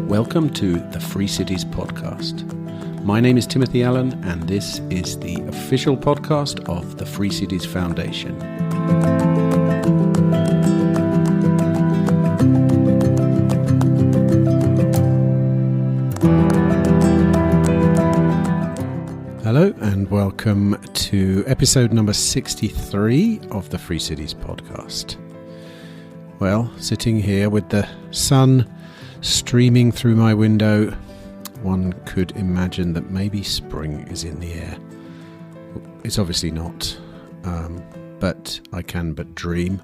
Welcome to the Free Cities podcast. My name is Timothy Allen, and this is the official podcast of the Free Cities Foundation. Hello, and welcome to episode number 63 of the Free Cities podcast. Well, sitting here with the sun streaming through my window, one could imagine that maybe spring is in the air. It's obviously not, but I can but dream.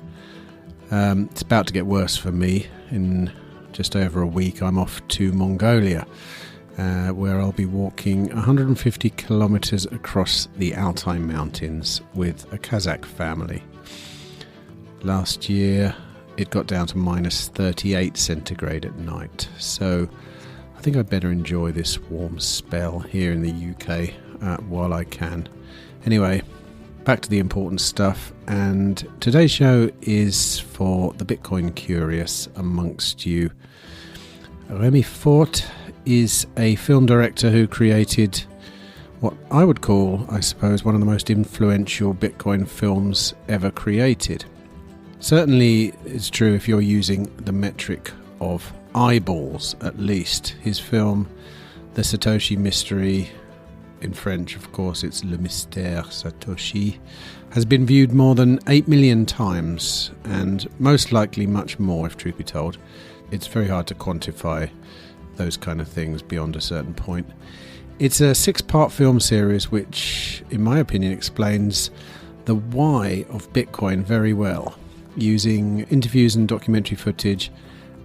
It's about to get worse for me. In just over a week, I'm off to Mongolia, where I'll be walking 150 kilometers across the Altai Mountains with a Kazakh family. Last year, it got down to minus 38 centigrade at night, so I think I'd better enjoy this warm spell here in the UK while I can. Anyway, back to the important stuff, and today's show is for the Bitcoin curious amongst you. Rémi Forte is a film director who created what I would call, I suppose, one of the most influential Bitcoin films ever created. Certainly it's true if you're using the metric of eyeballs, at least. His film, The Satoshi Mystery, in French, of course, it's Le Mystère Satoshi, has been viewed more than 8 million times, and most likely much more, if truth be told. It's very hard to quantify those kind of things beyond a certain point. It's a 6-part film series which, in my opinion, explains the why of Bitcoin very well, using interviews and documentary footage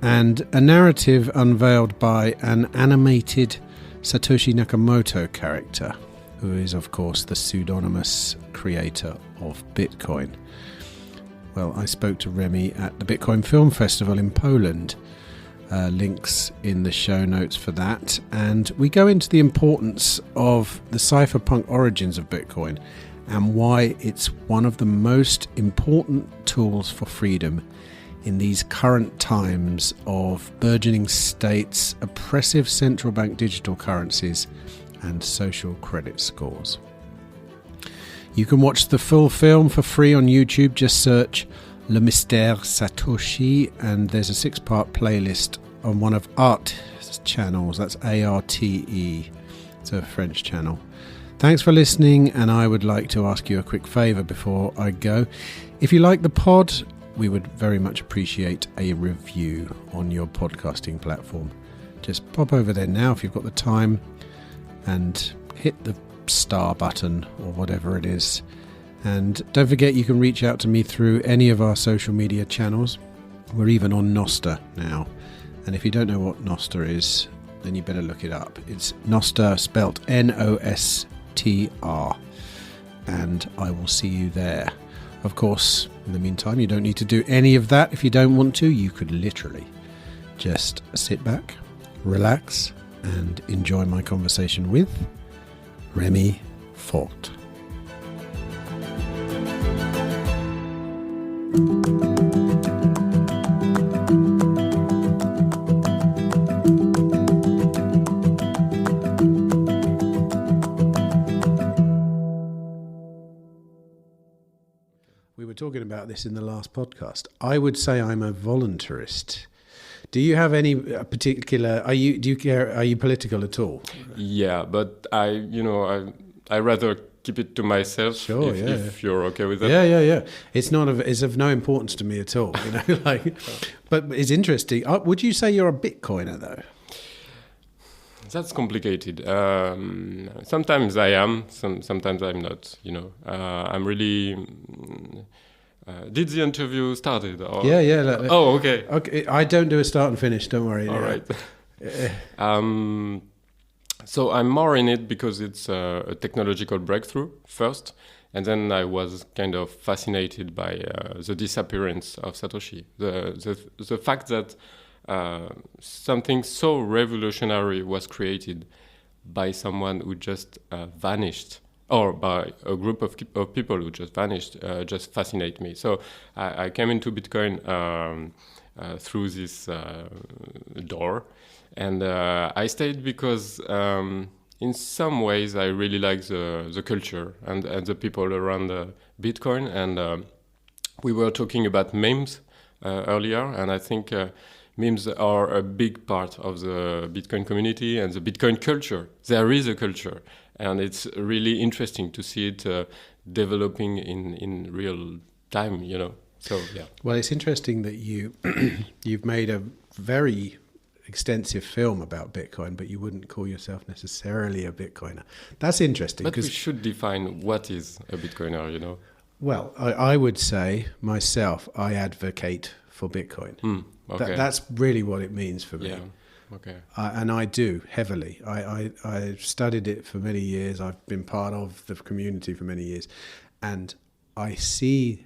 and a narrative unveiled by an animated Satoshi Nakamoto character, who is, of course, the pseudonymous creator of Bitcoin. Well, I spoke to Remi at the Bitcoin Film Festival in Poland. Links in the show notes for that. And we go into the importance of the cypherpunk origins of Bitcoin and why it's one of the most important tools for freedom in these current times of burgeoning states, oppressive central bank digital currencies, and social credit scores. You can watch the full film for free on YouTube. Just search Le Mystère Satoshi, and there's a 6-part playlist on one of ARTE's channels. That's ARTE. It's a French channel. Thanks for listening, and I would like to ask you a quick favour before I go. If you like the pod, we would very much appreciate a review on your podcasting platform. Just pop over there now if you've got the time and hit the star button or whatever it is. And don't forget, you can reach out to me through any of our social media channels. We're even on Nostr now. And if you don't know what Nostr is, then you better look it up. It's Nostr, spelt Nostr. And I will see you there. Of course, in the meantime, you don't need to do any of that if you don't want to. You could literally just sit back, relax, and enjoy my conversation with Rémi Forte. We were talking about this in the last podcast. I would say I'm a voluntarist. Do you have any particular? Are you political at all? Yeah, but I rather keep it to myself. Sure, if you're okay with that. Yeah. It's of no importance to me at all. But it's interesting. Would you say you're a Bitcoiner though? That's complicated. Sometimes I am. Sometimes I'm not. I'm really. Did the interview started? Or? Yeah. Okay. Okay. I don't do a start and finish. Don't worry. All right. So I'm more in it because it's a technological breakthrough first, and then I was kind of fascinated by the disappearance of Satoshi. The fact that something so revolutionary was created by someone who just vanished, or by a group of people who just vanished, just fascinate me. So I came into Bitcoin through this door, and I stayed because in some ways I really like the culture and the people around Bitcoin. And we were talking about memes earlier, and I think memes are a big part of the Bitcoin community and the Bitcoin culture. There is a culture, and it's really interesting to see it developing in real time, you know. So, yeah. Well, it's interesting that you've made a very extensive film about Bitcoin, but you wouldn't call yourself necessarily a Bitcoiner. That's interesting. But we should define what is a Bitcoiner, you know. Well, I would say myself, I advocate for Bitcoin. Okay. That's really what it means for me. Yeah. Okay. And I do heavily. I studied it for many years. I've been part of the community for many years, and I see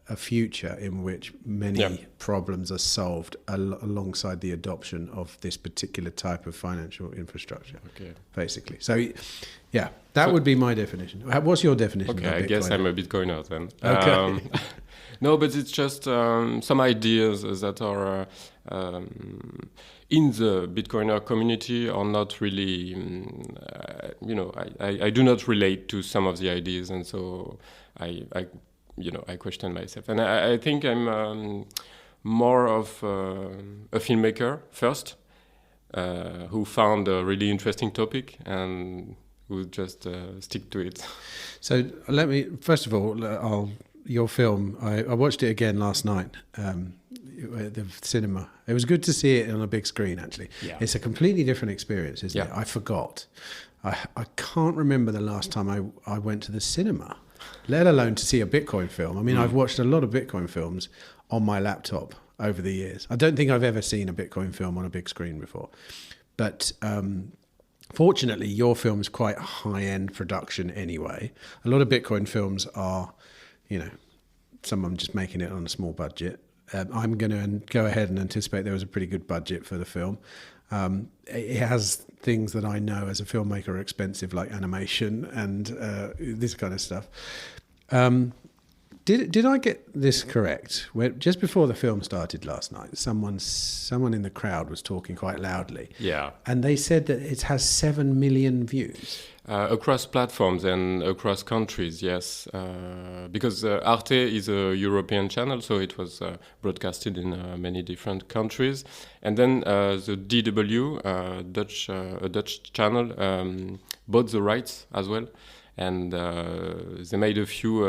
a future in which many problems are solved alongside the adoption of this particular type of financial infrastructure. Okay. Basically. So, yeah, that would be my definition. What's your definition? Okay, of I guess I'm a Bitcoiner then. Okay. No, but it's just some ideas that are in the Bitcoiner community are not really, I do not relate to some of the ideas, and so I question myself. And I think I'm more of a filmmaker first, who found a really interesting topic and who just stick to it. So let me, first of all, your film, I watched it again last night at the cinema. It was good to see it on a big screen, actually. Yeah. It's a completely different experience, isn't it? I forgot. I can't remember the last time I went to the cinema, let alone to see a Bitcoin film. I mean, I've watched a lot of Bitcoin films on my laptop over the years. I don't think I've ever seen a Bitcoin film on a big screen before. But fortunately, your film is quite a high-end production anyway. A lot of Bitcoin films are, someone just making it on a small budget. I'm going to go ahead and anticipate there was a pretty good budget for the film. It has things that I know as a filmmaker are expensive, like animation and this kind of stuff. Did I get this correct? Just before the film started last night, someone in the crowd was talking quite loudly. Yeah. And they said that it has 7 million views. Across platforms and across countries, yes. Because ARTE is a European channel, so it was broadcasted in many different countries. And then the DW, a Dutch channel, bought the rights as well. And they made a few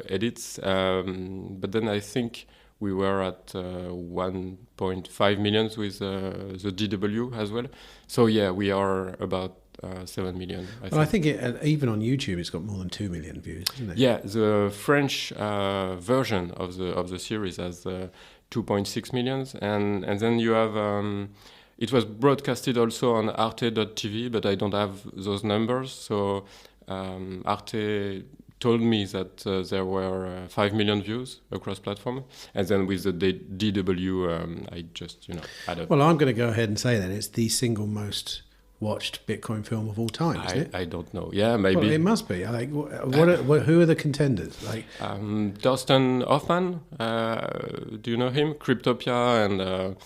edits, but then I think we were at 1.5 million with the DW as well. So yeah, we are about 7 million. I think even on YouTube it's got more than 2 million views, isn't it? Yeah, the French version of the series has 2.6 million, and then you have. It was broadcasted also on arte.tv, but I don't have those numbers, so. ARTE told me that there were 5 million views across platform, and then with the DW, I just added. Well, I'm going to go ahead and say that it's the single most watched Bitcoin film of all time. Isn't it? I don't know. Yeah, maybe well, it must be. Like, who are the contenders? Like Thorsten Hoffmann. Do you know him? Cryptopia and.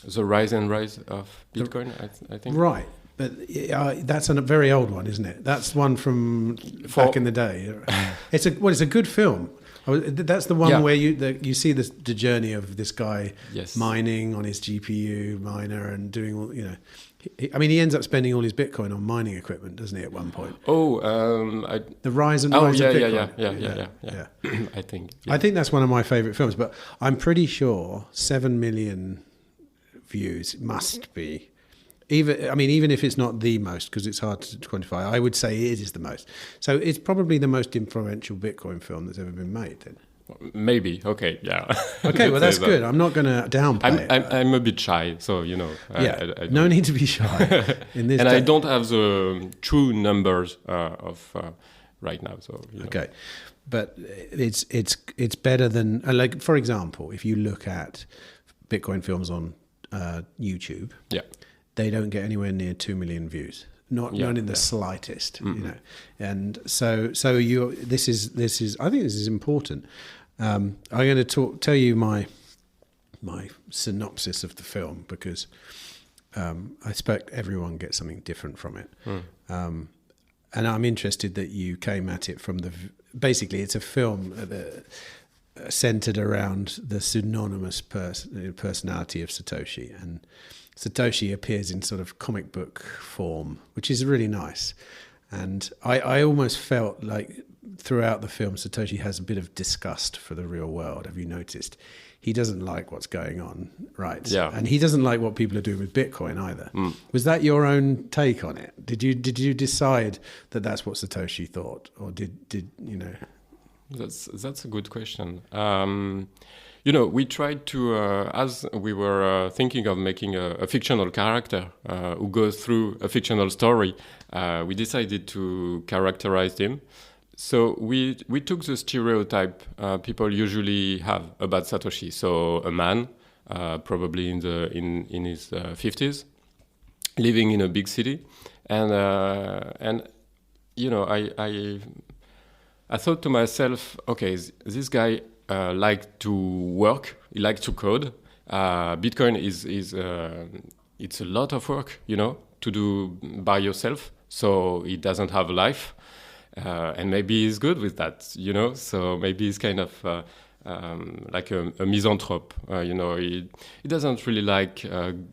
The Rise and Rise of Bitcoin, I think. Right. But that's a very old one, isn't it? That's one from back in the day. It's a good film. That's the one where you see the journey of this guy mining on his GPU miner and doing all, he ends up spending all his Bitcoin on mining equipment, doesn't he, at one point? The Rise and Rise of Bitcoin. Yeah. I think. Yeah. I think that's one of my favorite films, but I'm pretty sure 7 million views must be. Even if it's not the most, because it's hard to quantify, I would say it is the most. So it's probably the most influential Bitcoin film that's ever been made, then. Maybe. Okay. Yeah. Okay. Well, that's good. I'm not going to downplay it. I'm a bit shy, so I no need to be shy in this. And I don't have the true numbers of right now. So okay, but it's better than like, for example, if you look at Bitcoin films on YouTube. Yeah. they don't get anywhere near 2 million views. Not in the slightest, you know. And so this is I think this is important. I'm going to tell you my synopsis of the film, because I expect everyone gets something different from it. And I'm interested that you came at it from basically it's a film centered around the pseudonymous personality of Satoshi, and Satoshi appears in sort of comic book form, which is really nice. And I almost felt like throughout the film, Satoshi has a bit of disgust for the real world. Have you noticed? He doesn't like what's going on, right? Yeah. And he doesn't like what people are doing with Bitcoin either. Was that your own take on it? Did you decide that that's what Satoshi thought, or did you know? That's a good question. You know, we tried to, as we were thinking of making a fictional character who goes through a fictional story, we decided to characterize him. So we took the stereotype people usually have about Satoshi. So a man, probably in his 50s, living in a big city, and you know, I thought to myself, okay, this guy liked to work, he liked to code. Bitcoin is it's a lot of work, you know, to do by yourself. So he doesn't have a life. And maybe he's good with that, you know. So maybe he's kind of like a misanthrope, you know. He doesn't really like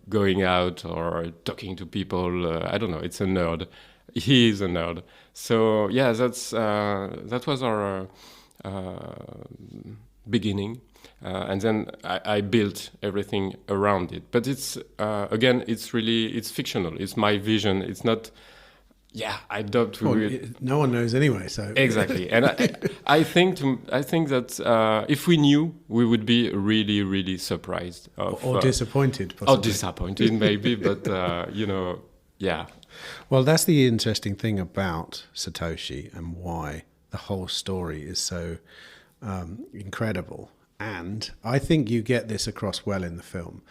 going out or talking to people. I don't know. It's a nerd. He is a nerd. So yeah, that was our beginning, and then I built everything around it. But it's again, it's fictional. It's my vision. It's not. Yeah, I doubt we would. No one knows anyway, so exactly. And I think that if we knew, we would be really, really surprised or disappointed, possibly. Or disappointed, maybe. But you know, yeah. Well, that's the interesting thing about Satoshi and why the whole story is so incredible. And I think you get this across well in the film,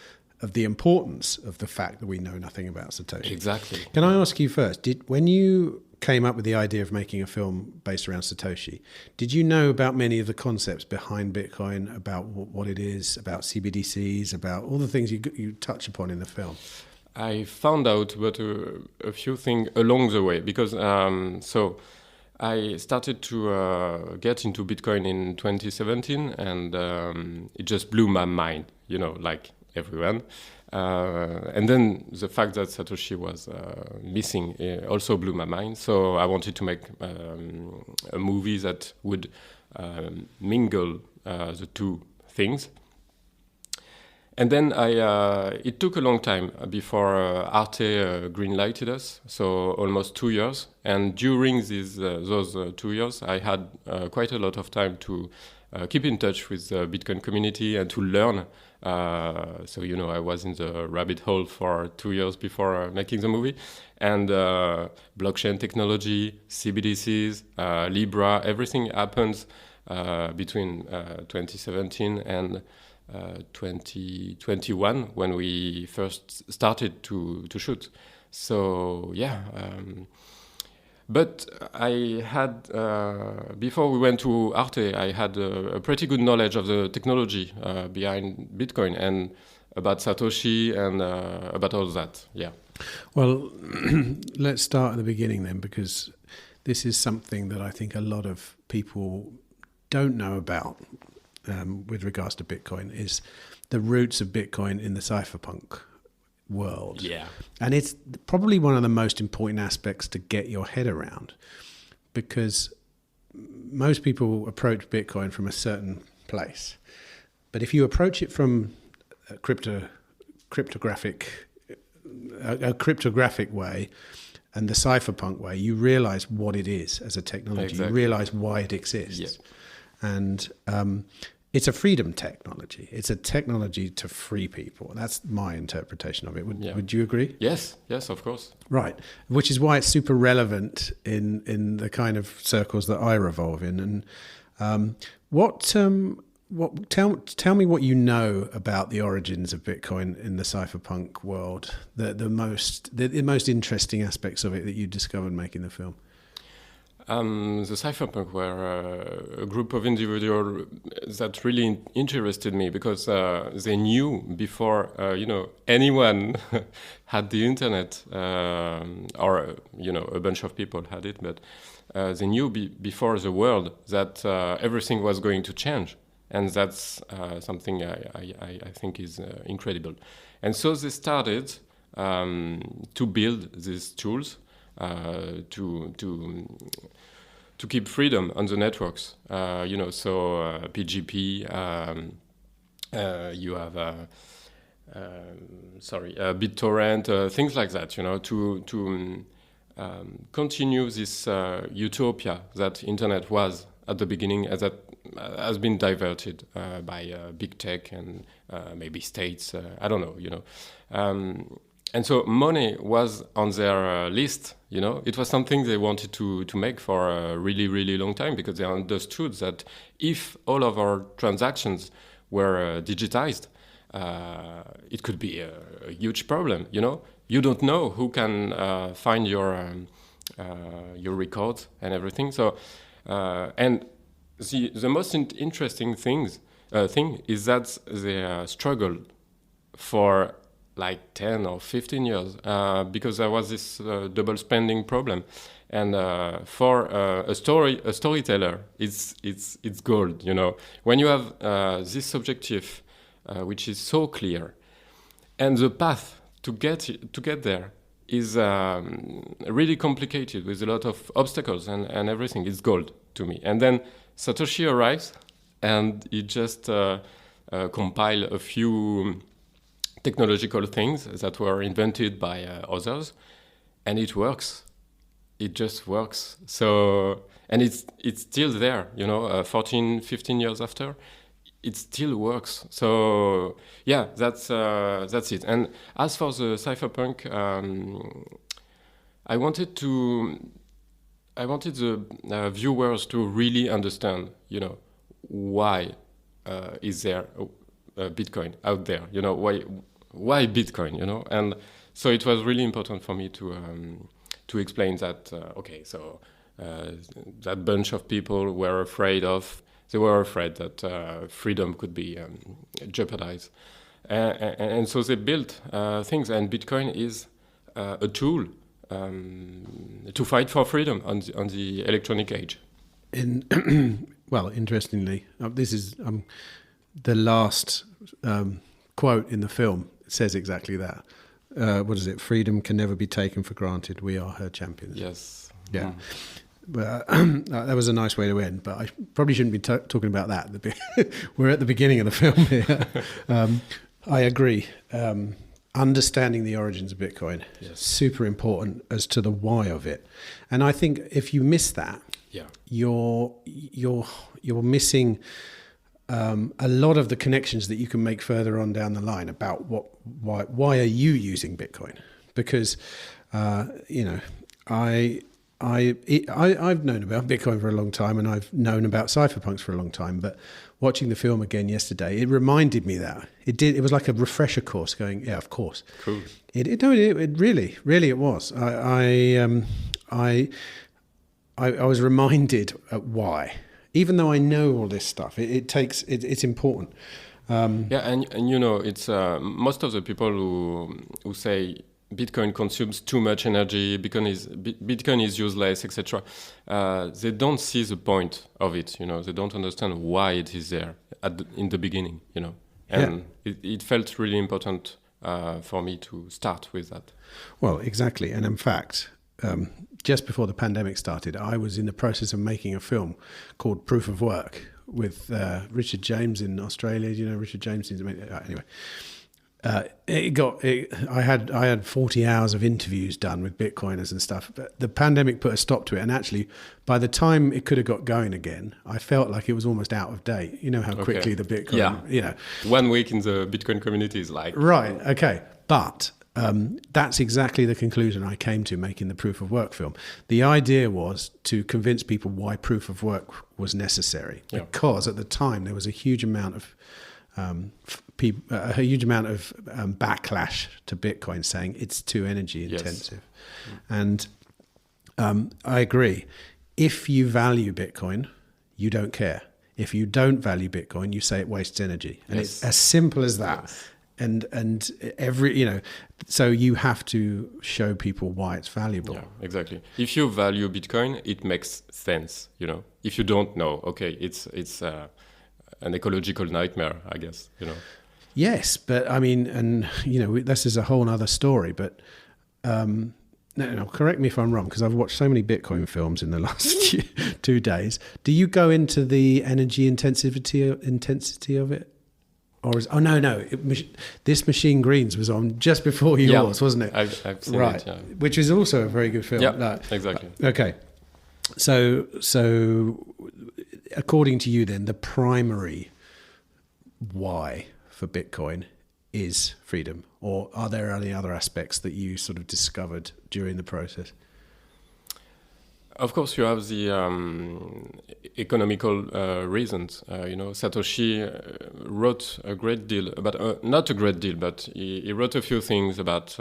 of the importance of the fact that we know nothing about Satoshi. Exactly. Can I ask you first, when you came up with the idea of making a film based around Satoshi, did you know about many of the concepts behind Bitcoin, about what it is, about CBDCs, about all the things you touch upon in the film? I found out about a few things along the way, because so I started to get into Bitcoin in 2017, and it just blew my mind, you know, like everyone. And then the fact that Satoshi was missing also blew my mind. So I wanted to make a movie that would mingle the two things. And then it took a long time before ARTE greenlighted us, so almost 2 years. And during those 2 years, I had quite a lot of time to keep in touch with the Bitcoin community and to learn. So, you know, I was in the rabbit hole for 2 years before making the movie. And blockchain technology, CBDCs, Libra, everything happens between 2017 and 2021 when we first started to shoot. So yeah, but I had before we went to ARTE, I had a pretty good knowledge of the technology behind Bitcoin and about Satoshi and about all that. Yeah. Well, let's start at the beginning then, because this is something that I think a lot of people don't know about. With regards to Bitcoin, is the roots of Bitcoin in the cypherpunk world. Yeah. And it's probably one of the most important aspects to get your head around, because most people approach Bitcoin from a certain place. But if you approach it from a cryptographic way and the cypherpunk way, you realize what it is as a technology. Exactly. You realize why it exists. Yeah. And it's a freedom technology. It's a technology to free people. That's my interpretation of it. Would you agree? Yes, of course. Right, which is why it's super relevant in the kind of circles that I revolve in. And what tell me what you know about the origins of Bitcoin in the cypherpunk world. The most interesting aspects of it that you discovered making the film. The cypherpunk were a group of individuals that really interested me because they knew before anyone had the internet, or a bunch of people had it, but they knew before the world that everything was going to change, and that's something I think is incredible. And so they started to build these tools to keep freedom on the networks. PGP, you have BitTorrent, things like that. To continue this utopia that internet was at the beginning, as that has been diverted by big tech and maybe states. I don't know. And so money was on their list, It was something they wanted to make for a really, really long time because they understood that if all of our transactions were digitized, it could be a huge problem, You don't know who can find your records and everything. So, and the most interesting thing is that they struggled for like 10 or 15 years because there was this double spending problem, and for a storyteller, it's gold. When you have this objective, which is so clear, and the path to get there is really complicated with a lot of obstacles and everything. It's gold to me. And then Satoshi arrives, and he just compile a few technological things that were invented by others, and it works. It just works. So, and it's still there, 14, 15 years after, it still works. So yeah, that's it. And as for the cypherpunk, I wanted the viewers to really understand, why is there Bitcoin out there? Why Bitcoin? And so it was really important for me to explain that. That bunch of people were afraid that freedom could be jeopardized, and so they built things. And Bitcoin is a tool to fight for freedom on the electronic age. Interestingly, this is the last quote in the film. Says exactly that. What is it? Freedom can never be taken for granted. We are her champions. Yes. Yeah. But that was a nice way to end. But I probably shouldn't be talking about that. We're at the beginning of the film here. I agree. Understanding the origins of Bitcoin is super important as to the why of it. And I think if you miss that, you're missing a lot of the connections that you can make further on down the line about why are you using Bitcoin? Because I've known about Bitcoin for a long time, and I've known about cypherpunks for a long time. But watching the film again yesterday, it reminded me that it was like a refresher course. Going, yeah, of course. Cool. It really it was. I was reminded why. Even though I know all this stuff, it's important. And it's most of the people who say Bitcoin consumes too much energy, Bitcoin is useless, etc. They don't see the point of it. They don't understand why it is there in the beginning. And it felt really important for me to start with that. Well, exactly, and in fact. Just before the pandemic started, I was in the process of making a film called Proof of Work with Richard James in Australia. Do you know Richard James? Anyway, I had 40 hours of interviews done with Bitcoiners and stuff. But the pandemic put a stop to it, and actually, by the time it could have got going again, I felt like it was almost out of date. You know how quickly the Bitcoin. 1 week in the Bitcoin community is like right. Okay, but. That's exactly the conclusion I came to making the proof of work film. The idea was to convince people why proof of work was necessary, because at the time there was a huge amount of backlash to Bitcoin, saying it's too energy intensive. And I agree. If you value Bitcoin, you don't care. If you don't value Bitcoin, you say it wastes energy, and it's as simple as that. And every, so you have to show people why it's valuable. Yeah, exactly. If you value Bitcoin, it makes sense. If you don't know, okay, it's an ecological nightmare, I guess. Yes, but I mean, and this is a whole other story. But no, correct me if I'm wrong, because I've watched so many Bitcoin films in the last 2 days. Do you go into the energy intensity of it? Or this Machine Greens was on just before yours, wasn't it? I've seen it, which is also a very good film. Yeah, exactly. Okay, so according to you, then the primary why for Bitcoin is freedom, or are there any other aspects that you sort of discovered during the process? Of course, you have the economical reasons. Satoshi wrote a great deal about, not a great deal, but he wrote a few things about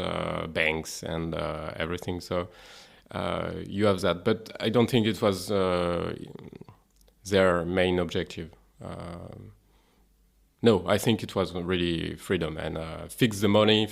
banks and everything. So you have that. But I don't think it was their main objective. No, I think it was really freedom, and fix the money,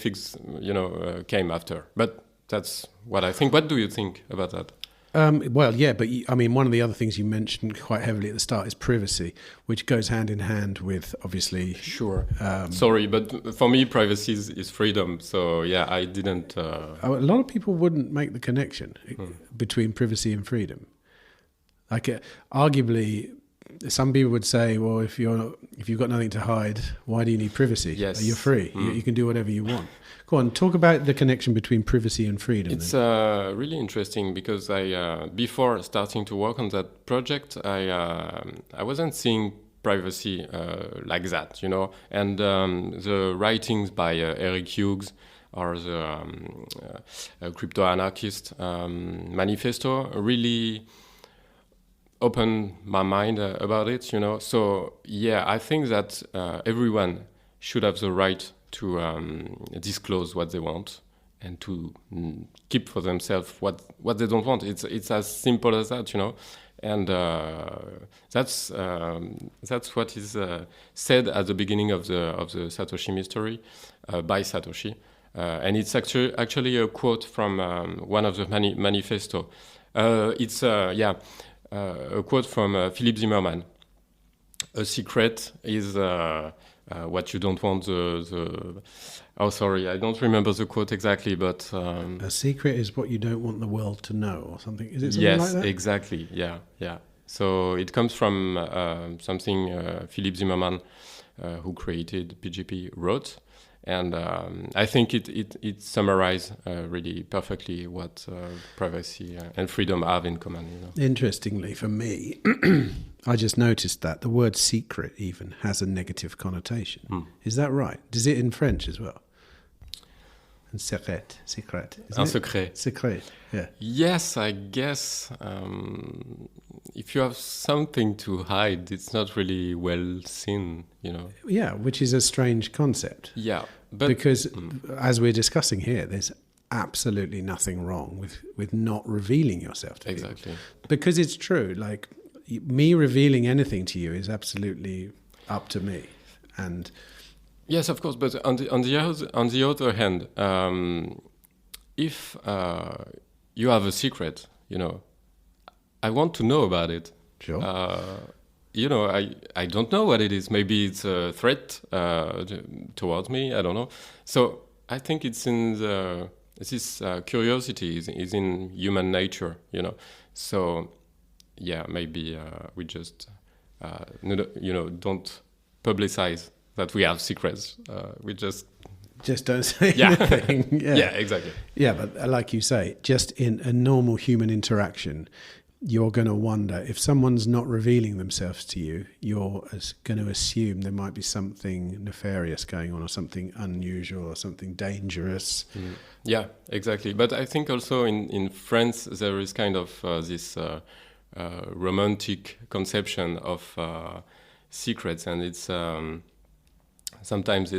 came after. But that's what I think. What do you think about that? Well, yeah, but one of the other things you mentioned quite heavily at the start is privacy, which goes hand in hand with, obviously... Sure. Sorry, but for me, privacy is freedom. So, yeah, I didn't... A lot of people wouldn't make the connection between privacy and freedom. Arguably, some people would say, well, if you've got nothing to hide, why do you need privacy? Yes. You're free. You can do whatever you want. Go on, talk about the connection between privacy and freedom. It's really interesting, because I before starting to work on that project, I wasn't seeing privacy like that, And the writings by Eric Hughes, or the crypto anarchist manifesto, really opened my mind about it, So yeah, I think that everyone should have the right to disclose what they want, and to keep for themselves what they don't want. It's as simple as that, And that's what is said at the beginning of the Satoshi Mystery by Satoshi, and it's actually a quote from one of the manifesto. It's a quote from Philip Zimmermann. A secret is what you don't want. Sorry, I don't remember the quote exactly, but a secret is what you don't want the world to know, or something. Is it something like that? Yes, exactly. Yeah. So it comes from something Philip Zimmermann, who created PGP, wrote. And I think it summarizes really perfectly what privacy and freedom have in common. Interestingly, for me, I just noticed that the word secret even has a negative connotation. Is that right? Does it in French as well? And secret. Un secret. Secret, yeah. Yes, I guess if you have something to hide, it's not really well seen, Yeah, which is a strange concept. Yeah. But, because as we're discussing here, there's absolutely nothing wrong with not revealing yourself to people. Exactly. Because it's true, like me revealing anything to you is absolutely up to me. And yes, of course, but on the other hand, if you have a secret, I want to know about it. Sure. I don't know what it is. Maybe it's a threat towards me. I don't know. So I think it's in this curiosity is in human nature, So yeah, maybe we just don't publicize that we have secrets. We just don't say anything. Yeah, exactly. Yeah, but like you say, just in a normal human interaction, you're going to wonder if someone's not revealing themselves to you, you're going to assume there might be something nefarious going on, or something unusual, or something dangerous. Yeah, exactly. But I think also in France there is kind of this romantic conception of secrets, and it's sometimes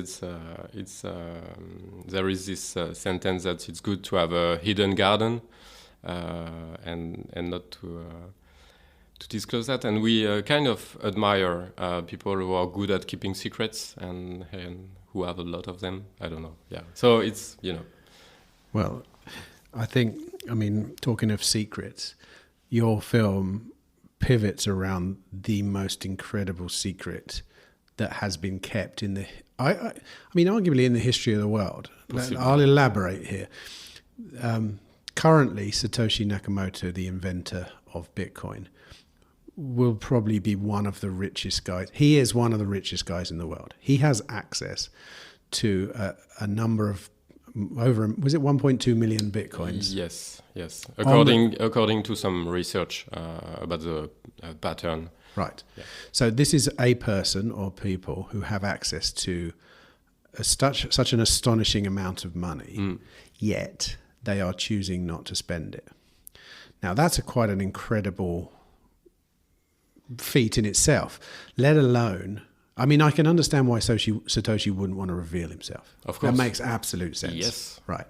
there is this sentence that it's good to have a hidden garden. And not to disclose that, and we kind of admire people who are good at keeping secrets and who have a lot of them. I don't know. Yeah. So it's Well, I mean, talking of secrets, your film pivots around the most incredible secret that has been kept in the. I mean, arguably in the history of the world. Possibly. I'll elaborate here. Currently, Satoshi Nakamoto, the inventor of Bitcoin, will probably be one of the richest guys. He is one of the richest guys in the world. He has access to a number of was it 1.2 million Bitcoins? Yes. According to some research about the pattern. Right. Yeah. So this is a person or people who have access to such an astonishing amount of money, yet they are choosing not to spend it. Now, that's quite an incredible feat in itself, let alone... I mean, I can understand why Satoshi wouldn't want to reveal himself. Of course. That makes absolute sense. Yes. Right.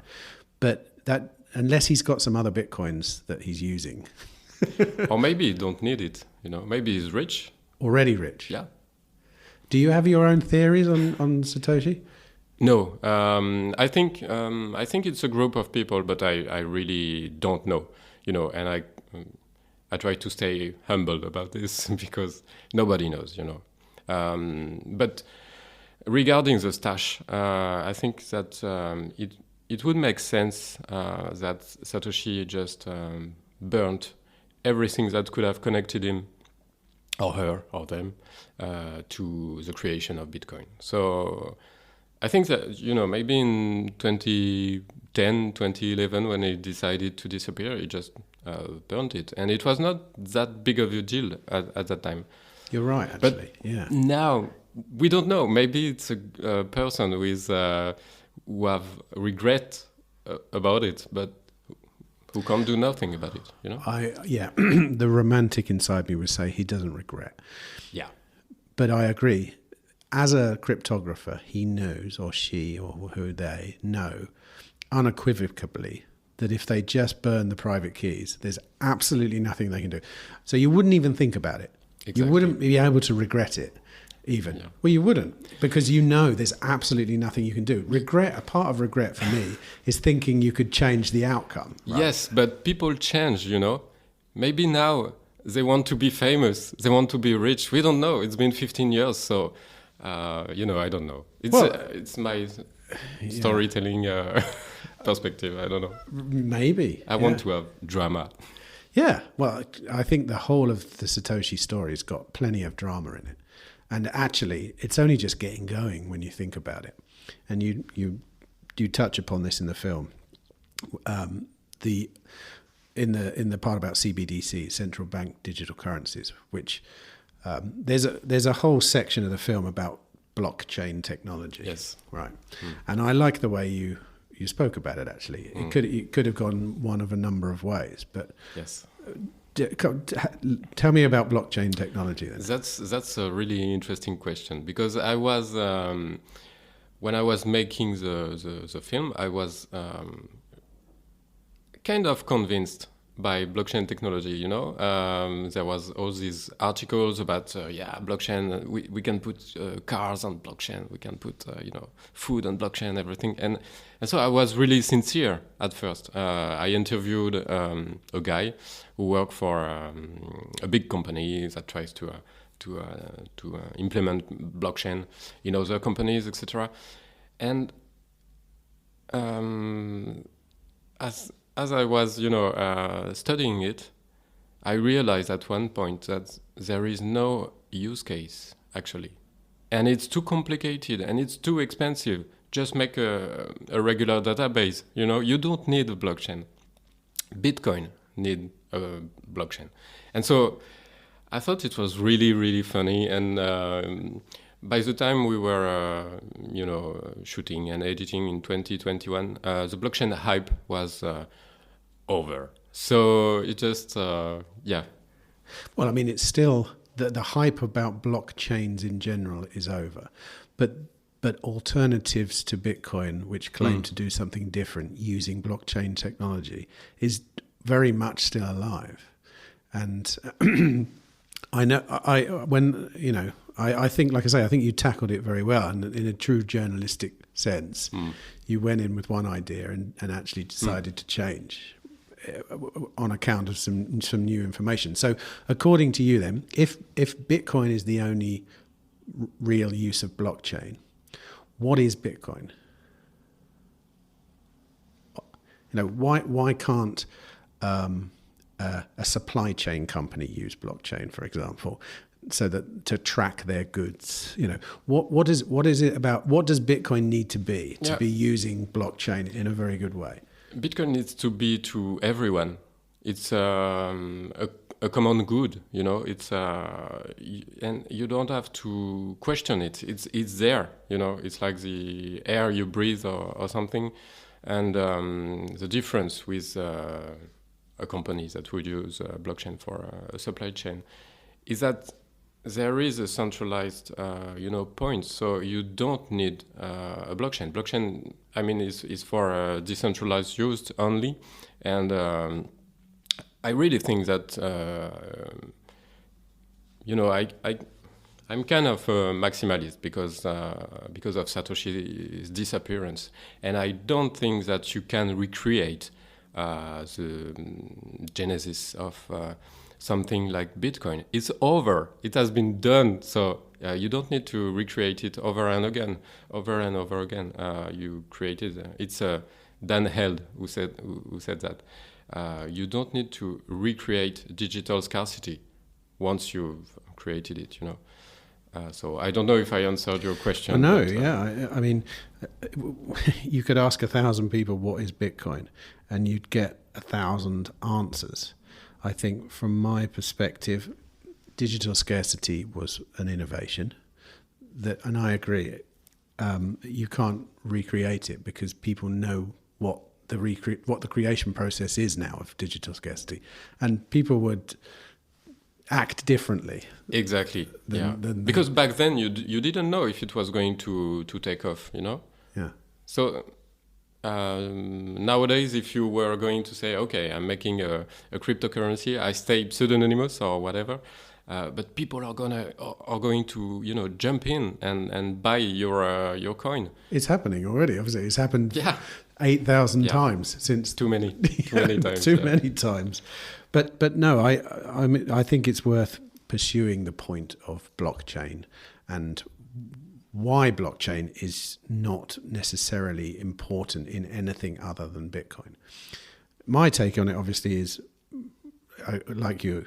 But that, unless he's got some other Bitcoins that he's using... Or maybe he don't need it, Maybe he's rich. Already rich? Yeah. Do you have your own theories on Satoshi? No, I think it's a group of people, but I really don't know, and I try to stay humble about this because nobody knows, But regarding the stash, I think that it would make sense that Satoshi just burnt everything that could have connected him or her or them to the creation of Bitcoin. So I think that, maybe in 2010, 2011, when he decided to disappear, he just burnt it. And it was not that big of a deal at that time. You're right, actually. But yeah. Now, we don't know. Maybe it's a person who have regret about it, but who can't do nothing about it, The romantic inside me would say he doesn't regret. Yeah. But I agree. As a cryptographer, he knows, or she, or who they know, unequivocally that if they just burn the private keys, there's absolutely nothing they can do. So you wouldn't even think about it. Exactly. You wouldn't be able to regret it, even. Yeah. Well, you wouldn't, because there's absolutely nothing you can do. A part of regret for me is thinking you could change the outcome. Right? Yes, but people change, Maybe now they want to be famous, they want to be rich. We don't know. It's been 15 years, so... I don't know. It's my storytelling perspective. I don't know. Maybe. I want to have drama. Yeah. Well, I think the whole of the Satoshi story has got plenty of drama in it. And actually, it's only just getting going when you think about it. And you touch upon this in the film. In the part about CBDCs, central bank digital currencies, which... there's a whole section of the film about blockchain technology. Yes. Right. And I like the way you spoke about it, actually. It could have gone one of a number of ways, but yes. Tell me about blockchain technology then. That's a really interesting question, because I was when I was making the film, I was kind of convinced by blockchain technology, there was all these articles about blockchain. We can put cars on blockchain. We can put food on blockchain, everything. And so I was really sincere at first. I interviewed a guy who worked for a big company that tries to implement blockchain in other companies, etc. And as I was, studying it, I realized at one point that there is no use case, actually. And it's too complicated and it's too expensive. Just make a regular database. You don't need a blockchain. Bitcoin need blockchain. And so I thought it was really, really funny. And by the time we were, shooting and editing in 2021, the blockchain hype was over. So it just, yeah. Well, I mean, it's still the hype about blockchains in general is over, but alternatives to Bitcoin, which claim to do something different using blockchain technology, is very much still alive. And I know, I think, like I say, I think you tackled it very well, and in a true journalistic sense, you went in with one idea and actually decided to change on account of some new information. So according to you then, if Bitcoin is the only real use of blockchain, what is Bitcoin? Why can't a supply chain company use blockchain, for example, so that to track their goods? What is it about? What does Bitcoin need to be using blockchain in a very good way? Bitcoin needs to be to everyone. It's a common good, It's and you don't have to question it. It's there, It's like the air you breathe or something. And the difference with a company that would use blockchain for a supply chain is that there is a centralized, point. So you don't need a blockchain. Blockchain, I mean, is for decentralized use only. And I really think that, I'm kind of a maximalist because of Satoshi's disappearance. And I don't think that you can recreate the genesis of something like Bitcoin. It's over. It has been done. So you don't need to recreate it over and over again. You created. It's Dan Held who said that. You don't need to recreate digital scarcity once you've created it. So I don't know if I answered your question. No, I mean, you could ask 1,000 people what is Bitcoin, and you'd get 1,000 answers. I think from my perspective, digital scarcity was an innovation and I agree. You can't recreate it because people know what the creation process is now of digital scarcity, and people would act differently. Exactly. Because back then you didn't know if it was going to take off. Yeah. So. Nowadays, if you were going to say, okay, I'm making a cryptocurrency, I stay pseudonymous or whatever, but people are going to jump in and buy your coin. It's happening already. Obviously, it's happened 8,000 times since. Too many times. Many times. But no, I think it's worth pursuing the point of blockchain and why blockchain is not necessarily important in anything other than Bitcoin. My take on it, obviously, is, like you,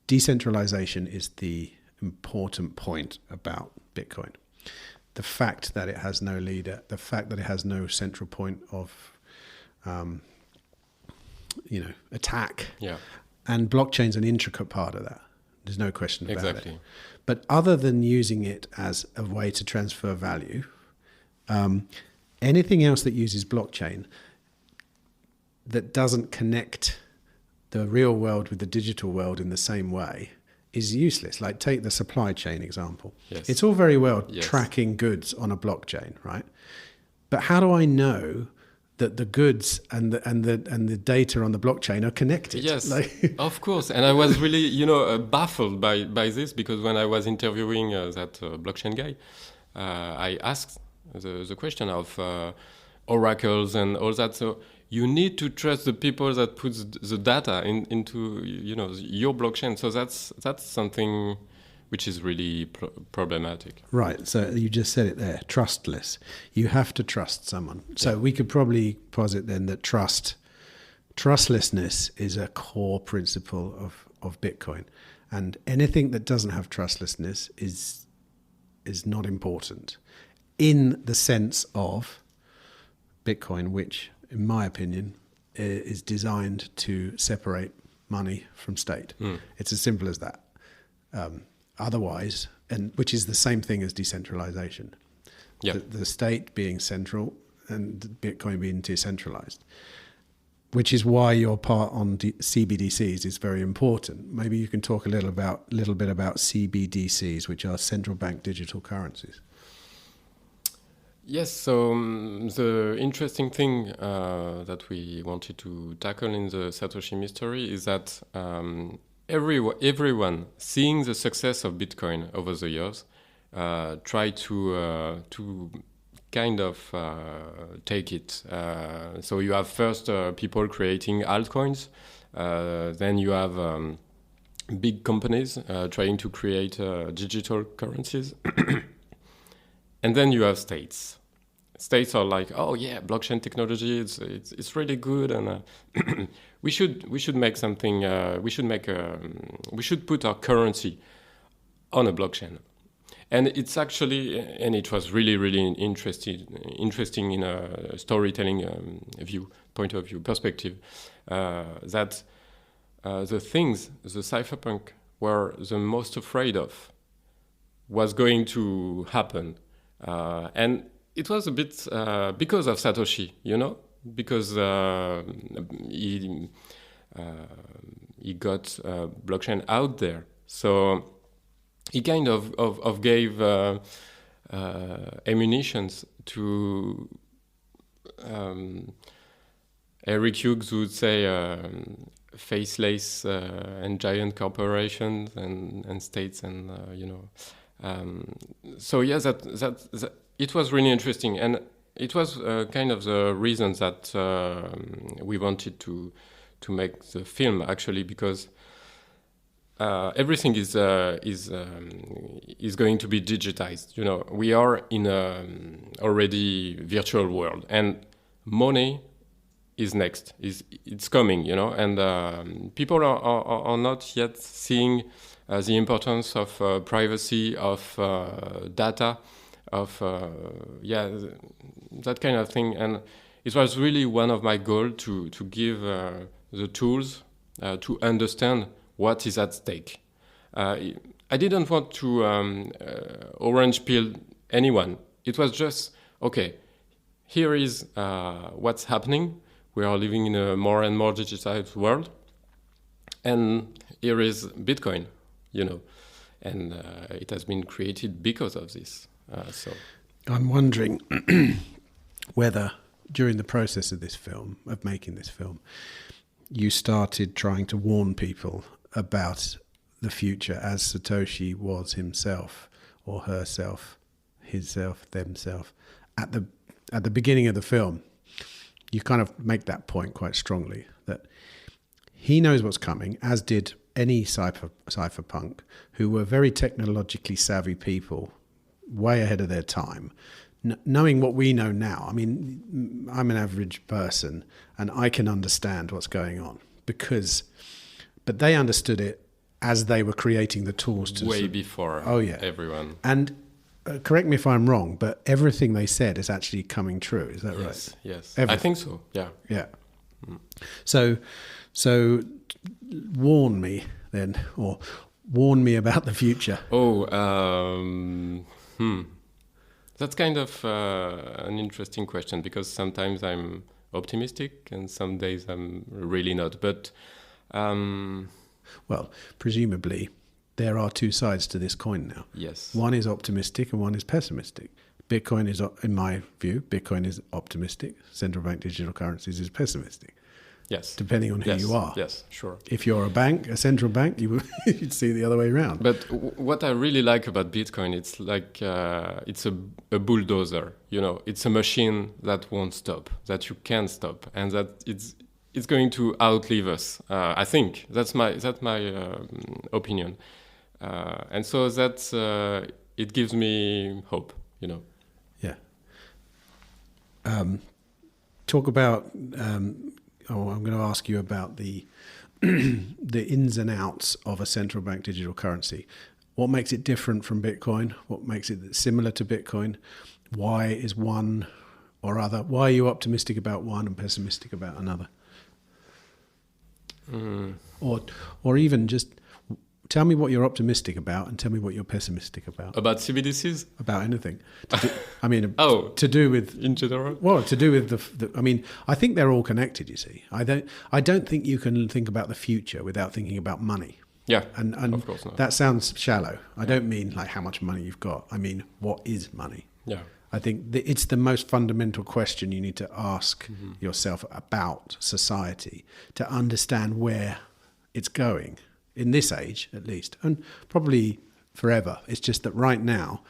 decentralization is the important point about Bitcoin. The fact that it has no leader, the fact that it has no central point of, attack, and blockchain's an intricate part of that. There's no question about it. But other than using it as a way to transfer value, anything else that uses blockchain that doesn't connect the real world with the digital world in the same way is useless. Like take the supply chain example. Yes. It's all very well tracking goods on a blockchain, right? But how do I know that the goods and the data on the blockchain are connected? Yes, of course. And I was really, baffled by this because when I was interviewing that blockchain guy, I asked the question of oracles and all that. So you need to trust the people that put the data into your blockchain. So that's something which is really problematic. Right, so you just said it there, trustless. You have to trust someone. So we could probably posit then that trustlessness is a core principle of Bitcoin. And anything that doesn't have trustlessness is not important in the sense of Bitcoin, which, in my opinion, is designed to separate money from state. It's as simple as that. Otherwise, and which is the same thing as decentralization. Yeah. The state being central and Bitcoin being decentralized, which is why your part on CBDCs is very important. Maybe you can talk a little bit about CBDCs, which are central bank digital currencies. Yes, so the interesting thing that we wanted to tackle in the Satoshi Mystery is that everyone seeing the success of Bitcoin over the years try to kind of take it. So you have first people creating altcoins, then you have big companies trying to create digital currencies. And then you have states. States are like, oh yeah, blockchain technology, it's really good, and we should make something. We should put our currency on a blockchain, and it's actually, and it was really interesting in a storytelling point of view perspective, that the things the cypherpunk were the most afraid of was going to happen. And it was a bit because of Satoshi, because he got blockchain out there. So he kind of gave ammunitions to Eric Hughes would say faceless and giant corporations and states and so yeah, that it was really interesting, and it was kind of the reason that we wanted to make the film, actually, because everything is going to be digitized. We are in a already virtual world, and money is next. It's coming, and people are not yet seeing the importance of privacy, of data, of that kind of thing. And it was really one of my goals to give the tools to understand what is at stake. I didn't want to orange pill anyone. It was just, okay, here is what's happening. We are living in a more and more digitized world. And here is Bitcoin, and it has been created because of this. So I'm wondering whether during the process of making this film, you started trying to warn people about the future as Satoshi was himself or herself, hisself, themself. At the beginning of the film, you kind of make that point quite strongly, that he knows what's coming, as did any cypherpunk, who were very technologically savvy people, way ahead of their time, knowing what we know now. I mean, I'm an average person, and I can understand what's going on but they understood it as they were creating the tools to way before everyone. And correct me if I'm wrong, but everything they said is actually coming true. Is that right? Yes, everything. I think so. Yeah. So warn me then, or warn me about the future. That's kind of an interesting question, because sometimes I'm optimistic and some days I'm really not. But well, presumably there are two sides to this coin now. Yes. One is optimistic and one is pessimistic. Bitcoin is, in my view, Bitcoin is optimistic. Central bank digital currencies is pessimistic. Yes. Depending on who you are. Yes, sure. If you're a central bank, you'd see the other way around. But what I really like about Bitcoin, it's like it's a bulldozer. It's a machine that won't stop, that you can't stop, and that it's going to outlive us. I think that's my opinion, and so that it gives me hope. Yeah. Talk about. I'm going to ask you about the ins and outs of a central bank digital currency. What makes it different from Bitcoin? What makes it similar to Bitcoin? Why is one or other? Why are you optimistic about one and pessimistic about another? or even just tell me what you're optimistic about and tell me what you're pessimistic about. About CBDCs? About anything. I mean, to do with in general. Well, to do with the. I mean, I think they're all connected. You see, I don't think you can think about the future without thinking about money. Yeah, and of course not. That sounds shallow. I don't mean like how much money you've got. I mean, what is money? Yeah. I think it's the most fundamental question you need to ask yourself about society to understand where it's going in this age, at least, and probably forever. It's just that right now,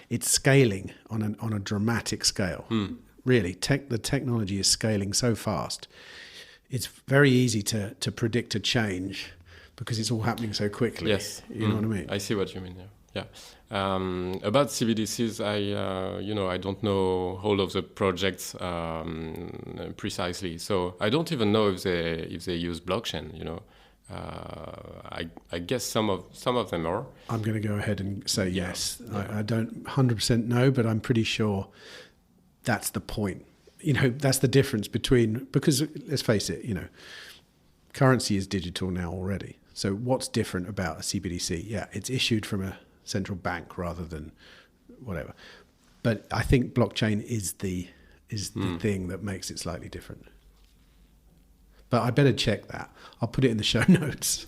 it's scaling on a dramatic scale. Really, the technology is scaling so fast. It's very easy to predict a change because it's all happening so quickly. Yes, you know what I mean. I see what you mean. Yeah. About CBDCs, I don't know all of the projects precisely. So I don't even know if they use blockchain. I guess some of them are. I'm going to go ahead and say yes. I don't 100% know, but I'm pretty sure that's the point. That's the difference between, because let's face it, currency is digital now already. So what's different about a CBDC? Yeah, it's issued from a central bank rather than whatever. But I think blockchain is the thing that makes it slightly different. But I better check that. I'll put it in the show notes.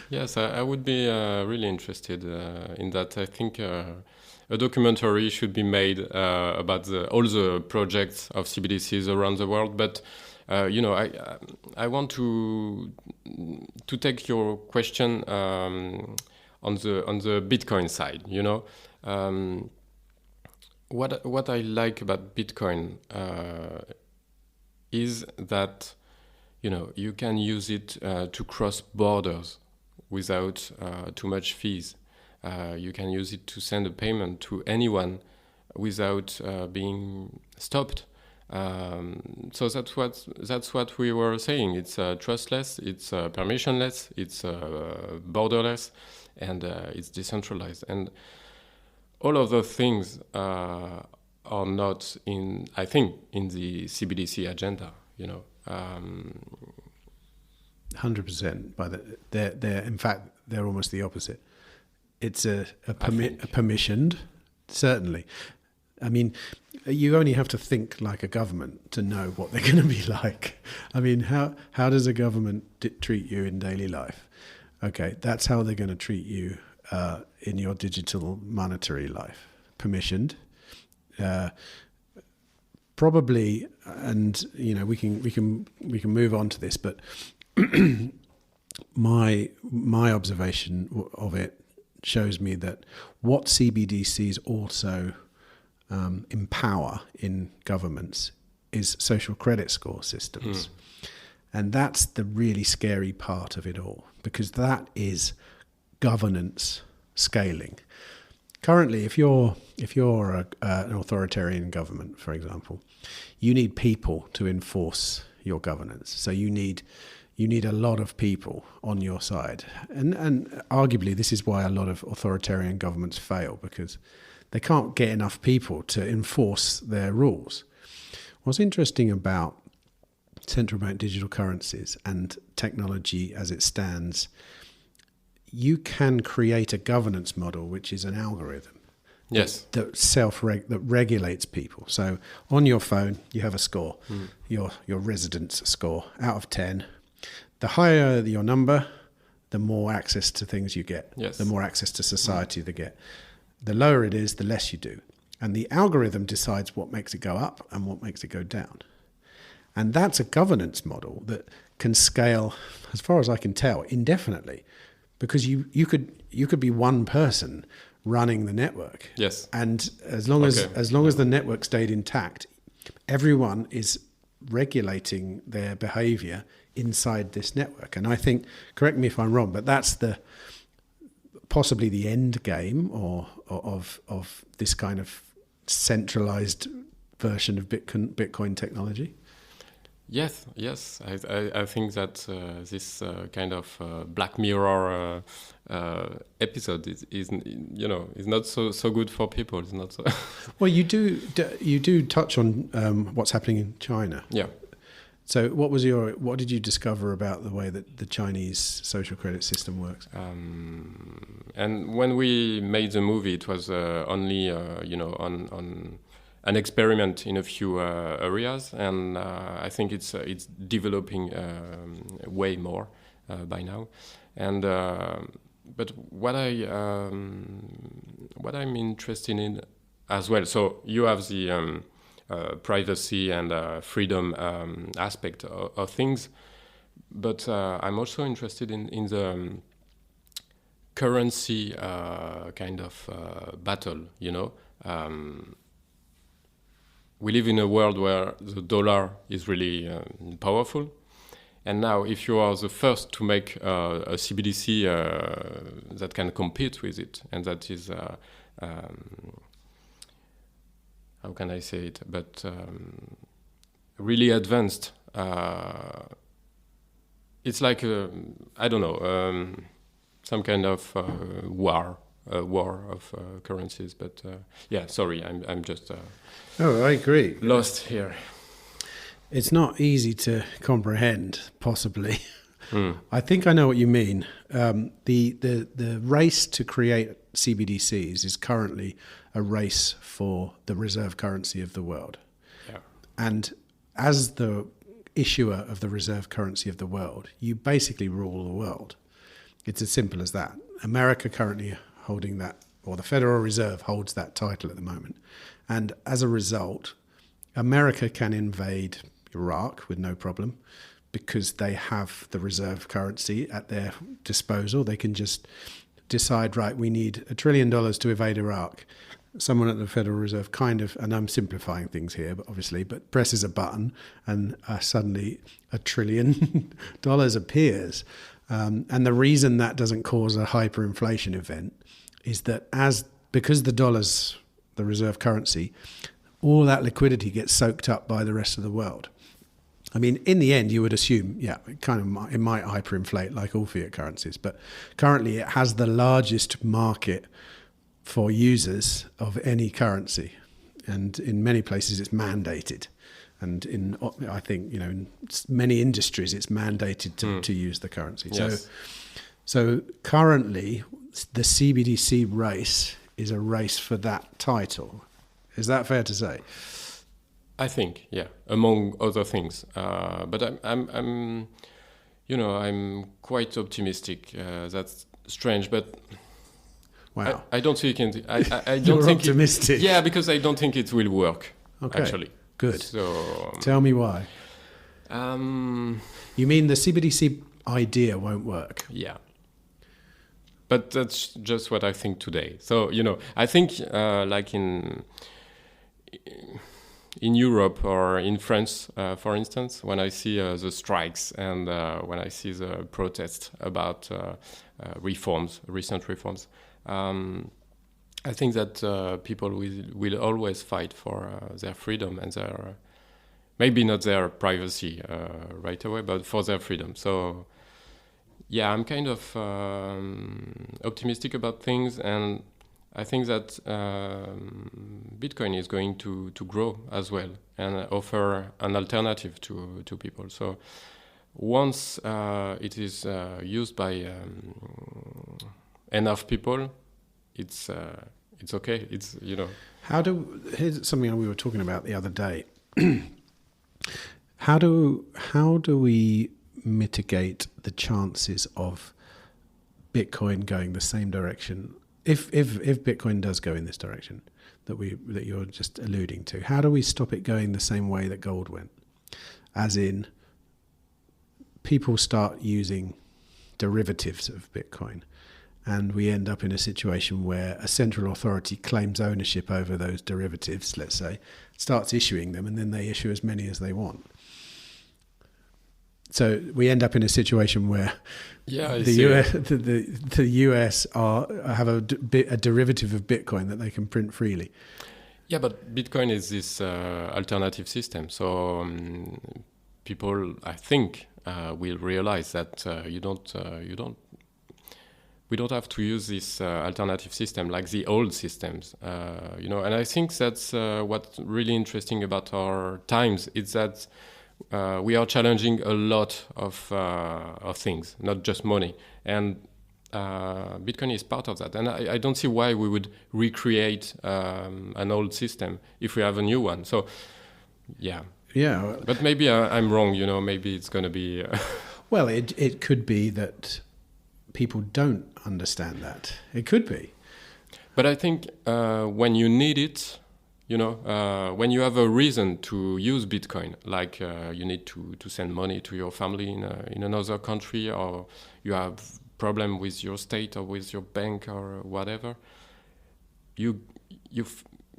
Yes, I would be really interested in that. I think a documentary should be made about all the projects of CBDCs around the world. But I want to take your question on the Bitcoin side. What I like about Bitcoin is that you can use it to cross borders without too much fees. You can use it to send a payment to anyone without being stopped. So that's what we were saying. It's trustless, it's permissionless, it's borderless, and it's decentralized. And all of those things are not in the CBDC agenda. 100%. They're in fact they're almost the opposite. It's a permissioned, certainly. I mean, you only have to think like a government to know what they're going to be like. I mean, how does a government treat you in daily life? Okay, that's how they're going to treat you in your digital monetary life. Permissioned, probably, and we can move on to this, but my observation of it shows me that what CBDCs also empower in governments is social credit score systems. And that's the really scary part of it all, because that is governance scaling. Currently, if you're an authoritarian government, for example, you need people to enforce your governance. So you need a lot of people on your side. And arguably, this is why a lot of authoritarian governments fail, because they can't get enough people to enforce their rules. What's interesting about central bank digital currencies and technology as it stands, you can create a governance model which is an algorithm. Yes. That regulates people. So on your phone, you have a score, your residence score out of 10. The higher your number, the more access to things you get. Yes. The more access to society they get. The lower it is, the less you do. And the algorithm decides what makes it go up and what makes it go down. And that's a governance model that can scale, as far as I can tell, indefinitely. Because you could be one person running the network. Yes. And as long as the network stayed intact, everyone is regulating their behavior inside this network. And I think, correct me if I'm wrong, but that's possibly the end game of this kind of centralized version of Bitcoin technology. Yes. I think that this kind of Black Mirror episode is not so good for people. It's not so. Well, you do touch on what's happening in China. Yeah. So what did you discover about the way that the Chinese social credit system works? And when we made the movie, it was only on an experiment in a few areas, and I think it's developing way more by now. And but what I'm interested in as well. So you have the privacy and freedom aspect of things, but I'm also interested in the currency kind of battle. We live in a world where the dollar is really powerful. And now, if you are the first to make a CBDC that can compete with it, and that is, how can I say it, but really advanced, it's like, I don't know, some kind of war of currencies. But yeah, sorry, I'm just Oh, I agree. lost here. It's not easy to comprehend, possibly. I think I know what you mean. The race to create CBDCs is currently a race for the reserve currency of the world. Yeah. And as the issuer of the reserve currency of the world, you basically rule the world. It's as simple as that. America currently holding that, or the Federal Reserve holds that title at the moment. And as a result, America can invade Iraq with no problem because they have the reserve currency at their disposal. They can just decide, right, we need $1 trillion to invade Iraq. Someone at the Federal Reserve kind of, and I'm simplifying things here, but obviously, but presses a button and suddenly $1 trillion appears. And the reason that doesn't cause a hyperinflation event is that because the dollar's the reserve currency, all that liquidity gets soaked up by the rest of the world. I mean, in the end, you would assume, it might hyperinflate like all fiat currencies, but currently it has the largest market for users of any currency, and in many places it's mandated, and I think in many industries it's mandated to use the currency. Yes. So currently the CBDC race is a race for that title. Is that fair to say? I think, yeah, among other things. But I'm quite optimistic. That's strange, but wow, I don't think I don't You're think optimistic. Yeah, because I don't think it will work. Okay, actually. Good. So tell me why. You mean the CBDC idea won't work? Yeah. But that's just what I think today. So, I think like in Europe or in France, for instance, when I see the strikes and when I see the protests about recent reforms, I think that people will always fight for their freedom and their, maybe not their privacy right away, but for their freedom. So, yeah, I'm kind of optimistic about things, and I think that Bitcoin is going to grow as well and offer an alternative to people. So once it is used by enough people, it's okay. It's Here's something we were talking about the other day. How do we mitigate the chances of Bitcoin going the same direction? If Bitcoin does go in this direction that you're just alluding to, how do we stop it going the same way that gold went? As in, people start using derivatives of Bitcoin, and we end up in a situation where a central authority claims ownership over those derivatives, let's say, starts issuing them, and then they issue as many as they want. So we end up in a situation where the US have a derivative of Bitcoin that they can print freely. Yeah, but Bitcoin is this alternative system. So people, I think, will realize that we don't have to use this alternative system like the old systems. And I think that's what's really interesting about our times. It's that we are challenging a lot of things, not just money. And Bitcoin is part of that. And I don't see why we would recreate an old system if we have a new one. So, yeah. Yeah. But maybe I'm wrong, maybe it's going to be... Well, it could be that people don't understand that. It could be. But I think when you need it, when you have a reason to use Bitcoin, like you need to send money to your family in another country, or you have problem with your state or with your bank or whatever, you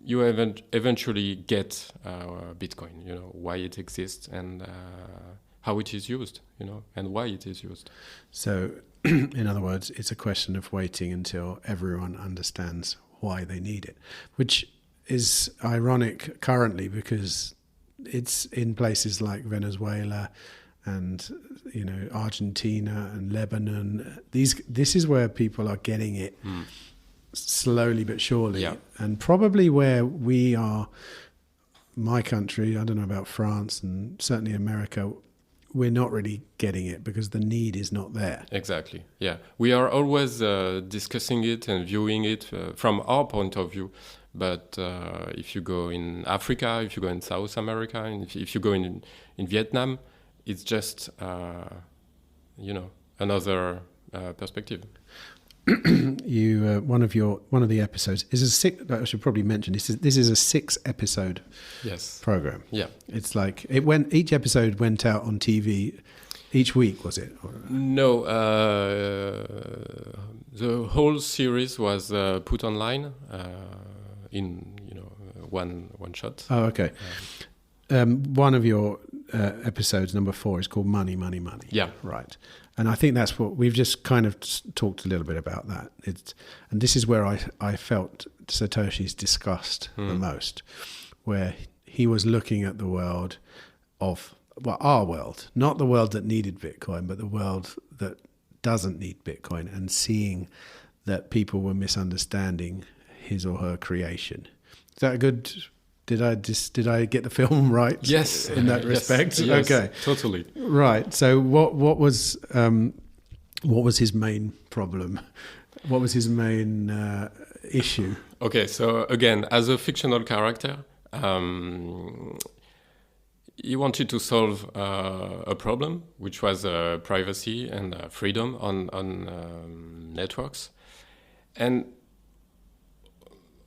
eventually get Bitcoin, why it exists and how it is used, and why it is used. So, in other words, it's a question of waiting until everyone understands why they need it, which is ironic currently because it's in places like Venezuela and Argentina and Lebanon. This is where people are getting it slowly but surely, and probably where we are. My country, I don't know about France and certainly America, we're not really getting it because the need is not there. Exactly. Yeah, we are always discussing it and viewing it from our point of view. But if you go in Africa, if you go in South America, and if you go in Vietnam, it's just another perspective. You one of the episodes is a six. I should probably mention this is a 6-episode program. Yeah, it's like each episode went out on TV each week, was it? No, the whole series was put online in one shot. Oh, okay. One of your episodes, number 4, is called Money, Money, Money. Yeah, right. And I think that's what we've just kind of talked a little bit about that. And this is where I felt Satoshi's disgust the most, where he was looking at the world of, our world, not the world that needed Bitcoin, but the world that doesn't need Bitcoin, and seeing that people were misunderstanding his or her creation. Is that a good... Did I get the film right? Yes, in that respect. Yes, okay, totally. Right. So what was his main problem? What was his main issue? Okay. So again, as a fictional character, he wanted to solve a problem, which was privacy and freedom on networks, and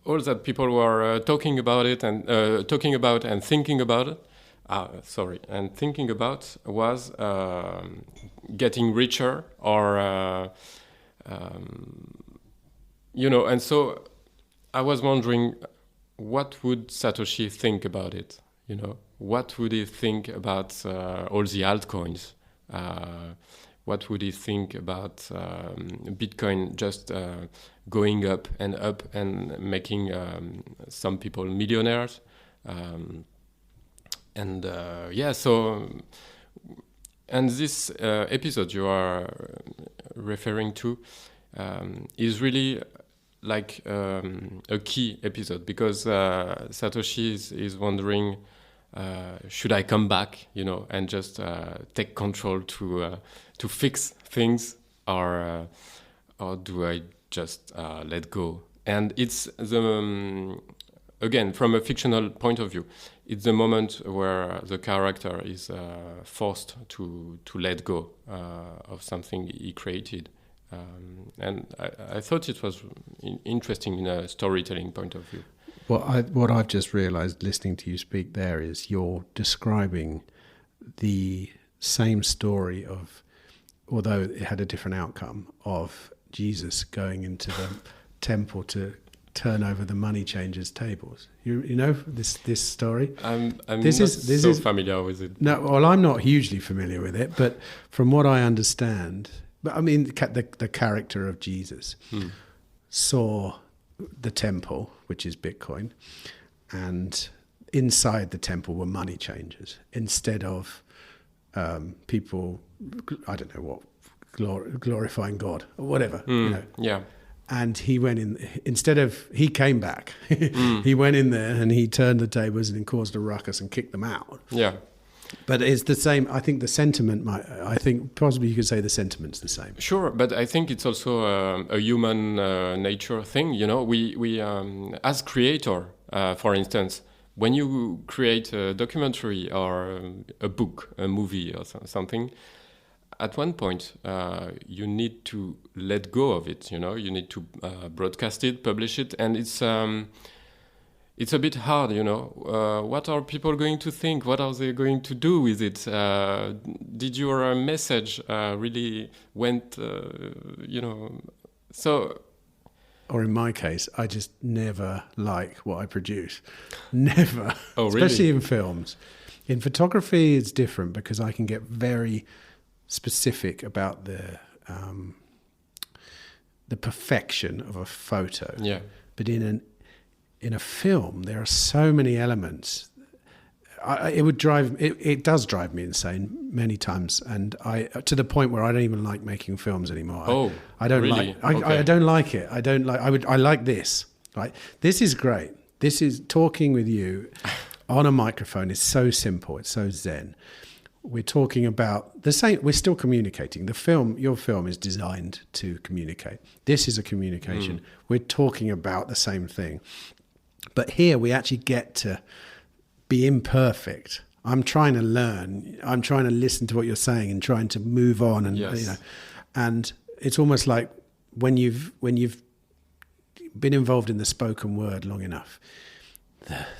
all that people were talking about it and thinking about was getting richer or and so I was wondering, what would Satoshi think about it? What would he think about all the altcoins? What would he think about Bitcoin just going up and making some people millionaires? And this episode you are referring to is really like a key episode, because Satoshi is wondering, should I come back, and just take control to fix things, or do I just let go? And it's again, from a fictional point of view, it's the moment where the character is forced to let go of something he created. And I thought it was interesting in a storytelling point of view. What I've just realised listening to you speak there is you're describing the same story of, although it had a different outcome, of Jesus going into the temple to turn over the money changers' tables. You know this story? I'm not familiar with it. No, well, I'm not hugely familiar with it, but from what I understand, but I mean the character of Jesus saw the temple, which is Bitcoin, and inside the temple were money changers instead of people, I don't know what, glorifying God or whatever. Yeah. And he went in, he came back. He went in there and he turned the tables and caused a ruckus and kicked them out. Yeah. But it's the same. I think the sentiment I think possibly you could say the sentiment's the same. Sure, but I think it's also a human nature thing. We as creator, for instance, when you create a documentary or a book, a movie or something, at one point you need to let go of it. You need to broadcast it, publish it, and it's a bit hard, what are people going to think? What are they going to do with it? Did your message really went, so... Or in my case, I just never like what I produce. Never. Oh, really? Especially in films. In photography, it's different because I can get very specific about the perfection of a photo. Yeah. But in a film, there are so many elements. It does drive me insane many times, and to the point where I don't even like making films anymore. Oh, I don't really? like. I don't like it. I like this. Right. This is great. This is talking with you on a microphone. It's so simple. It's so zen. We're talking about the same. We're still communicating. Your film is designed to communicate. This is a communication. We're talking about the same thing. But here we actually get to be imperfect. I'm trying to learn. I'm trying to listen to what you're saying and trying to move on. And yes. And it's almost like when you've been involved in the spoken word long enough,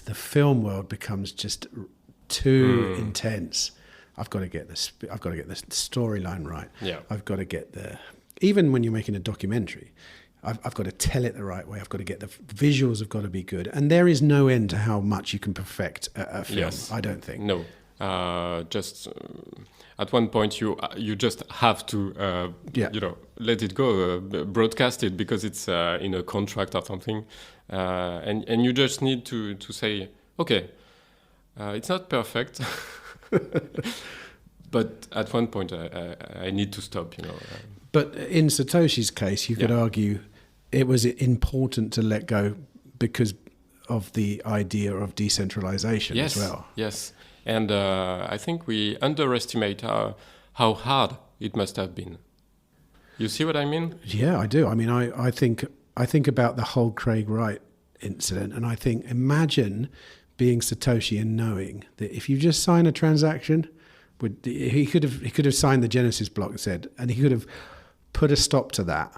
the film world becomes just too intense. I've got to get the storyline right. Yeah. I've got to get even when you're making a documentary, I've got to tell it the right way. I've got to get the visuals have got to be good. And there is no end to how much you can perfect a film, Yes. I don't think. No. Just at one point you just have to let it go, broadcast it because it's in a contract or something. And you just need to say, okay, it's not perfect. But at one point I need to stop, But in Satoshi's case, you could argue it was important to let go because of the idea of decentralization as well. Yes, and I think we underestimate how hard it must have been. You see what I mean? Yeah, I do. I mean, I think about the whole Craig Wright incident, and I think imagine being Satoshi and knowing that if you just sign a transaction, he could have signed the Genesis block and he could have put a stop to that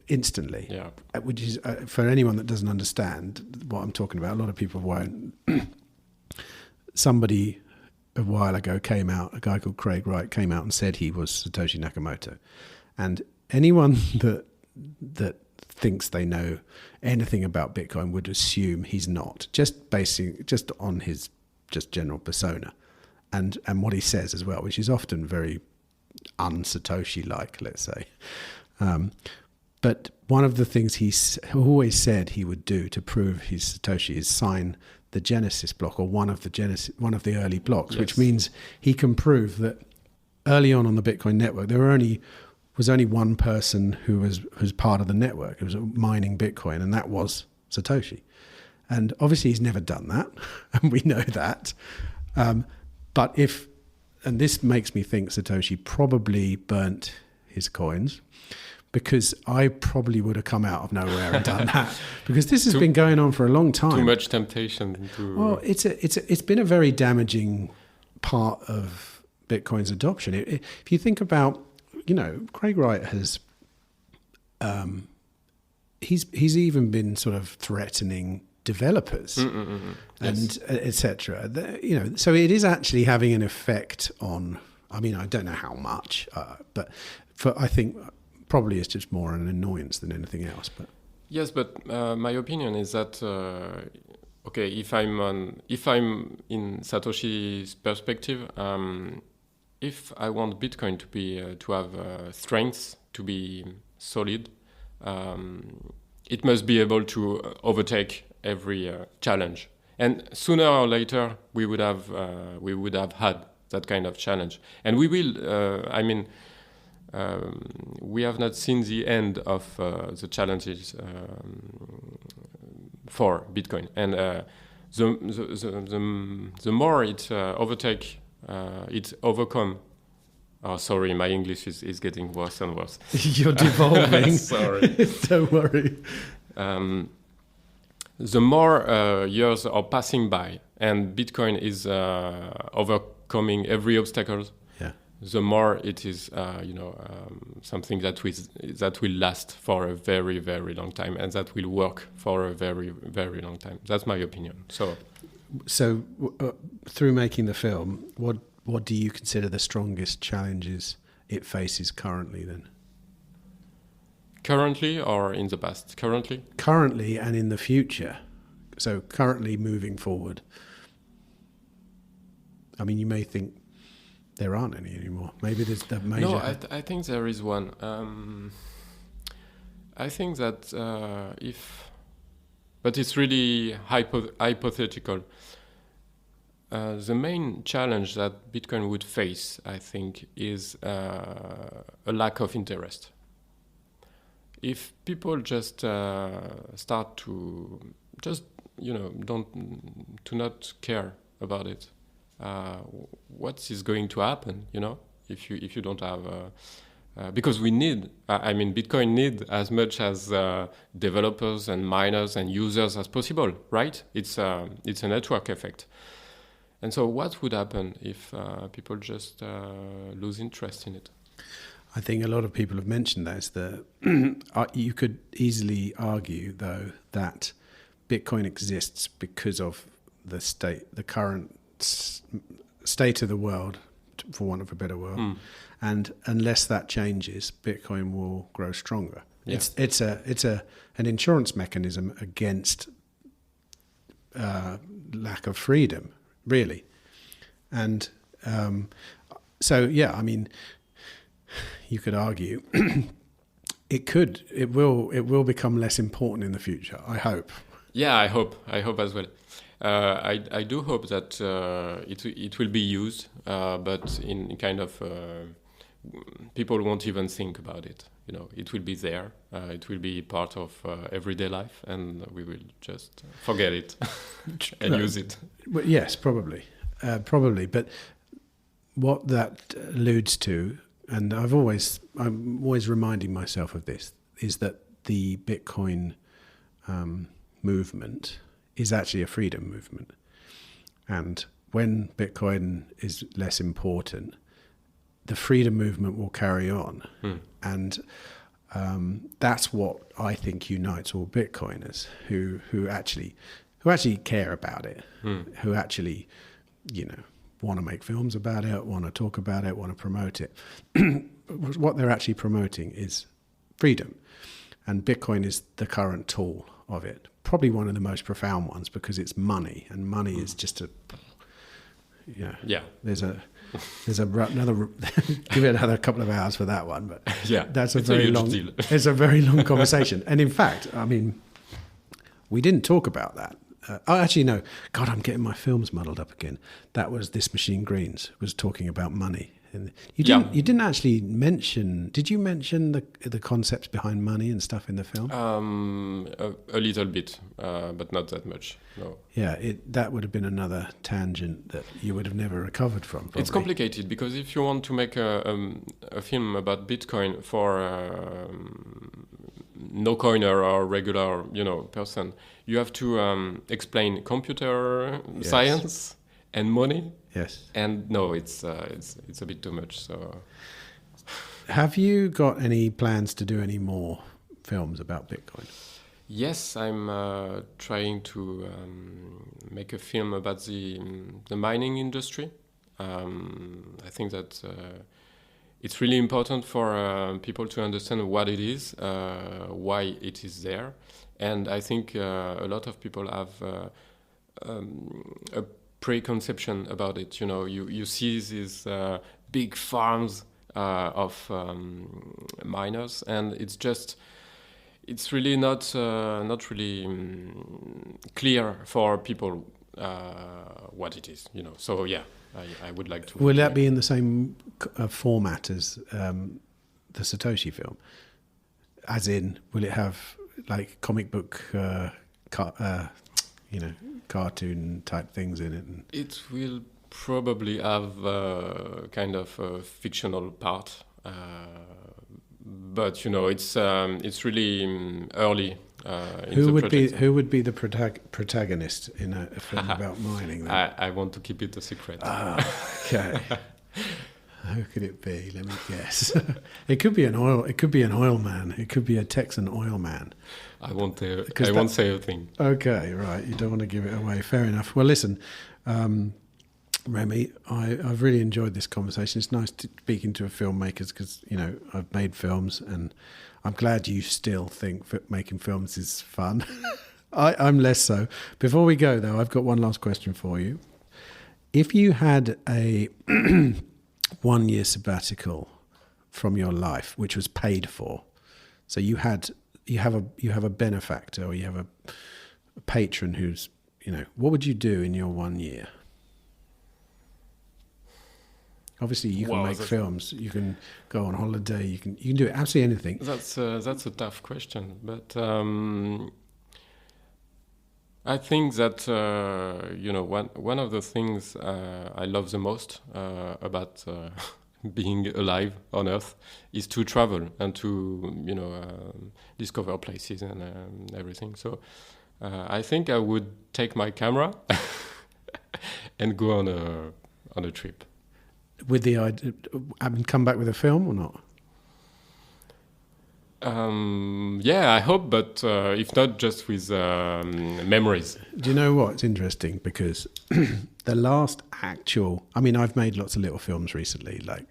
instantly. Yeah. Which is for anyone that doesn't understand what I'm talking about. A lot of people won't. Somebody a while ago came out. A guy called Craig Wright came out and said he was Satoshi Nakamoto, and anyone that thinks they know anything about Bitcoin would assume he's not. Just on his just general persona. And what he says as well, which is often very un-Satoshi-like, let's say. But one of the things he always said he would do to prove he's Satoshi is sign the Genesis block or one of the early blocks, yes. Which means he can prove that early on the Bitcoin network there was only one person who was part of the network. It was mining Bitcoin, and that was Satoshi. And obviously he's never done that, and we know that. But and this makes me think Satoshi probably burnt his coins, because I probably would have come out of nowhere and done that, because this has been going on for a long time. Too much temptation. Well, it's been a very damaging part of Bitcoin's adoption. If you think about, Craig Wright has, he's even been sort of threatening developers and etc. So it is actually having an effect on. I mean, I don't know how much, but I think probably it's just more an annoyance than anything else. But yes, but my opinion is that okay, if I'm in Satoshi's perspective, if I want Bitcoin to be to have strengths, to be solid, it must be able to overtake every challenge, and sooner or later we would have had that kind of challenge, and we will. We have not seen the end of the challenges for Bitcoin, and the more it overtake It's overcome. Oh, sorry, my English is getting worse and worse. You're devolving. Sorry. Don't worry. The more years are passing by and Bitcoin is overcoming every obstacle, the more it is, something that will last for a very, very long time, and that will work for a very, very long time. That's my opinion. So through making the film, what do you consider the strongest challenges it faces currently then? Currently or in the past? Currently and in the future. So currently moving forward. I mean, you may think there aren't any anymore. Maybe there's the major... No, I think there is one. I think that but it's really hypothetical. The main challenge that Bitcoin would face, I think, is a lack of interest. If people just start to not care about it, what is going to happen? If you don't have because we need, Bitcoin need as much as developers and miners and users as possible, right? It's a network effect. And so what would happen if people just lose interest in it? I think a lot of people have mentioned that. You could easily argue, though, that Bitcoin exists because of the current state of the world, for want of a better word. And unless that changes, Bitcoin will grow stronger. Yeah. It's an insurance mechanism against lack of freedom, really. And you could argue it will become less important in the future, I hope. Yeah, I hope as well. I do hope that it will be used, but in kind of people won't even think about it. It will be there. It will be part of everyday life, and we will just forget it and use it. Well, yes, probably. But what that alludes to, and I'm always reminding myself of this, is that the Bitcoin movement is actually a freedom movement. And when Bitcoin is less important, the freedom movement will carry on. And that's what I think unites all Bitcoiners who actually care about it, who actually, want to make films about it, want to talk about it, want to promote it. What they're actually promoting is freedom. And Bitcoin is the current tool of it. Probably one of the most profound ones, because it's money, and money is just there's another give it another couple of hours for that one, but that's it's a very long conversation. And in fact, we didn't talk about that. No. God, I'm getting my films muddled up again. That was This Machine Greens was talking about money. And you didn't actually mention. Did you mention the concepts behind money and stuff in the film? A little bit, but not that much. No. Yeah, that would have been another tangent that you would have never recovered from. Probably. It's complicated because if you want to make a film about Bitcoin for no coiner or regular person, you have to explain computer science and money. Yes. And no, it's a bit too much. So, have you got any plans to do any more films about Bitcoin? Yes, I'm trying to make a film about the mining industry. I think that it's really important for people to understand what it is, why it is there, and I think a lot of people have a preconception about it. You see these big farms of miners, and it's really not really clear for people what it is. So I would like to. Will that be in the same format as the Satoshi film? As in, will it have like comic book cartoon type things in it? It will probably have kind of a fictional part, but it's really early. Who would be the protagonist in a film about mining? Then? I want to keep it a secret. Okay. Who could it be? Let me guess. It could be an oil man. It could be a Texan oil man. I won't say a thing. Okay, right. You don't want to give it away. Fair enough. Well, listen, Remi, I've really enjoyed this conversation. It's nice speaking to filmmakers because, I've made films and I'm glad you still think that making films is fun. I'm less so. Before we go, though, I've got one last question for you. If you had a 1-year sabbatical from your life, which was paid for, so you have a benefactor or you have a patron who's, what would you do in your 1 year? Obviously, you can make films. You can go on holiday. You can do absolutely anything. That's a tough question, but I think that one of the things I love the most about being alive on Earth is to travel and to discover places and everything. So I think I would take my camera and go on a trip. With the idea, come back with a film or not? I hope, but if not, just with memories. Do you know what? It's interesting because the last I've made lots of little films recently. Like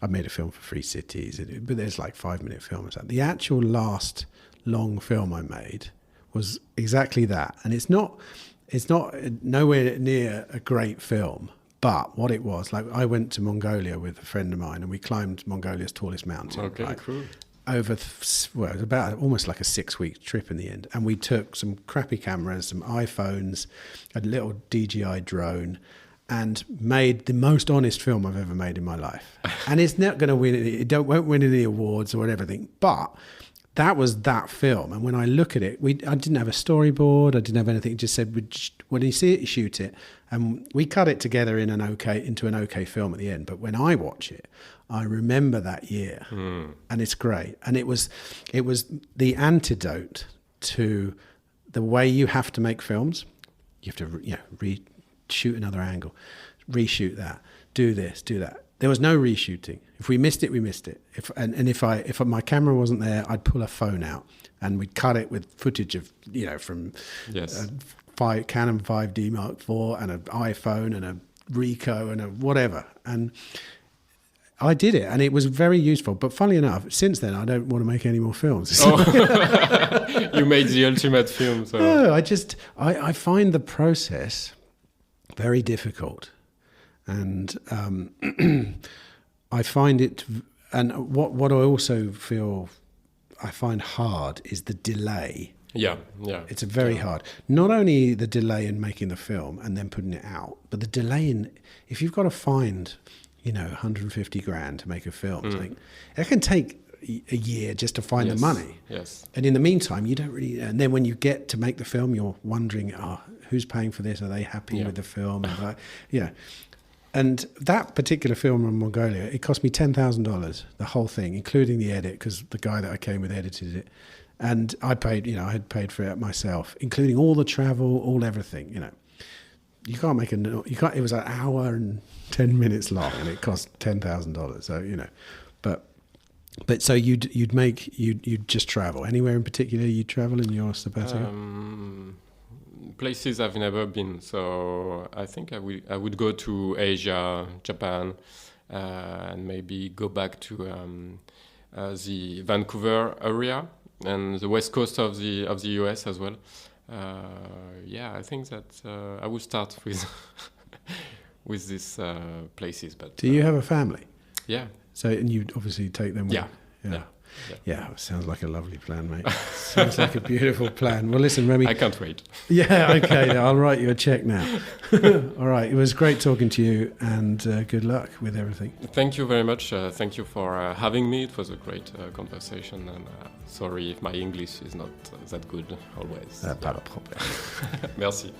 I made a film for Free Cities, but there's like 5-minute films. The actual last long film I made was exactly that, and it's not nowhere near a great film. But what it was, like I went to Mongolia with a friend of mine and we climbed Mongolia's tallest mountain. Okay, right? Cool. It was about almost like a 6-week trip in the end. And we took some crappy cameras, some iPhones, a little DJI drone, and made the most honest film I've ever made in my life. And it's not going to win, won't win any awards or everything, but that was that film. And when I look at it, I didn't have a storyboard. I didn't have anything. It just said, when you see it, you shoot it. And we cut it together into an okay film at the end. But when I watch it, I remember that year, and it's great. And it was the antidote to the way you have to make films. You have to shoot another angle, reshoot that, do this, do that. There was no reshooting. If we missed it, we missed it. If my camera wasn't there, I'd pull a phone out and we'd cut it with footage of from Canon 5D Mark IV and an iPhone and a Ricoh and a whatever. And I did it, and it was very useful. But funnily enough, since then, I don't want to make any more films. Oh. You made the ultimate film. So. No, I find the process very difficult. And I find it, and what I also feel I find hard is the delay. Yeah. It's very hard. Not only the delay in making the film and then putting it out, but the delay in, if you've got to find, 150 grand to make a film, it can take a year just to find the money. Yes. And in the meantime, you don't really, and then when you get to make the film, you're wondering, who's paying for this? Are they happy with the film? And that particular film in Mongolia, it cost me $10,000, the whole thing, including the edit, because the guy that I came with edited it. And I paid, I had paid for it myself, including all the travel, all everything, You can't make it was an hour and 10 minutes long and it cost $10,000. So, but so you'd just travel. Anywhere in particular you'd travel in your sabbatical? Places I've never been, so I think I would go to Asia, Japan, and maybe go back to the Vancouver area and the west coast of the US as well. I think that I will start with with these places. But do you have a family? Yeah. So and you obviously take them with you? Yeah, sounds like a lovely plan, mate. Sounds like a beautiful plan. Well, listen, Remi. I can't wait. Yeah, okay. I'll write you a check now. All right. It was great talking to you, and good luck with everything. Thank you very much. Thank you for having me. It was a great conversation, and sorry if my English is not that good always. Pas de problème. Merci.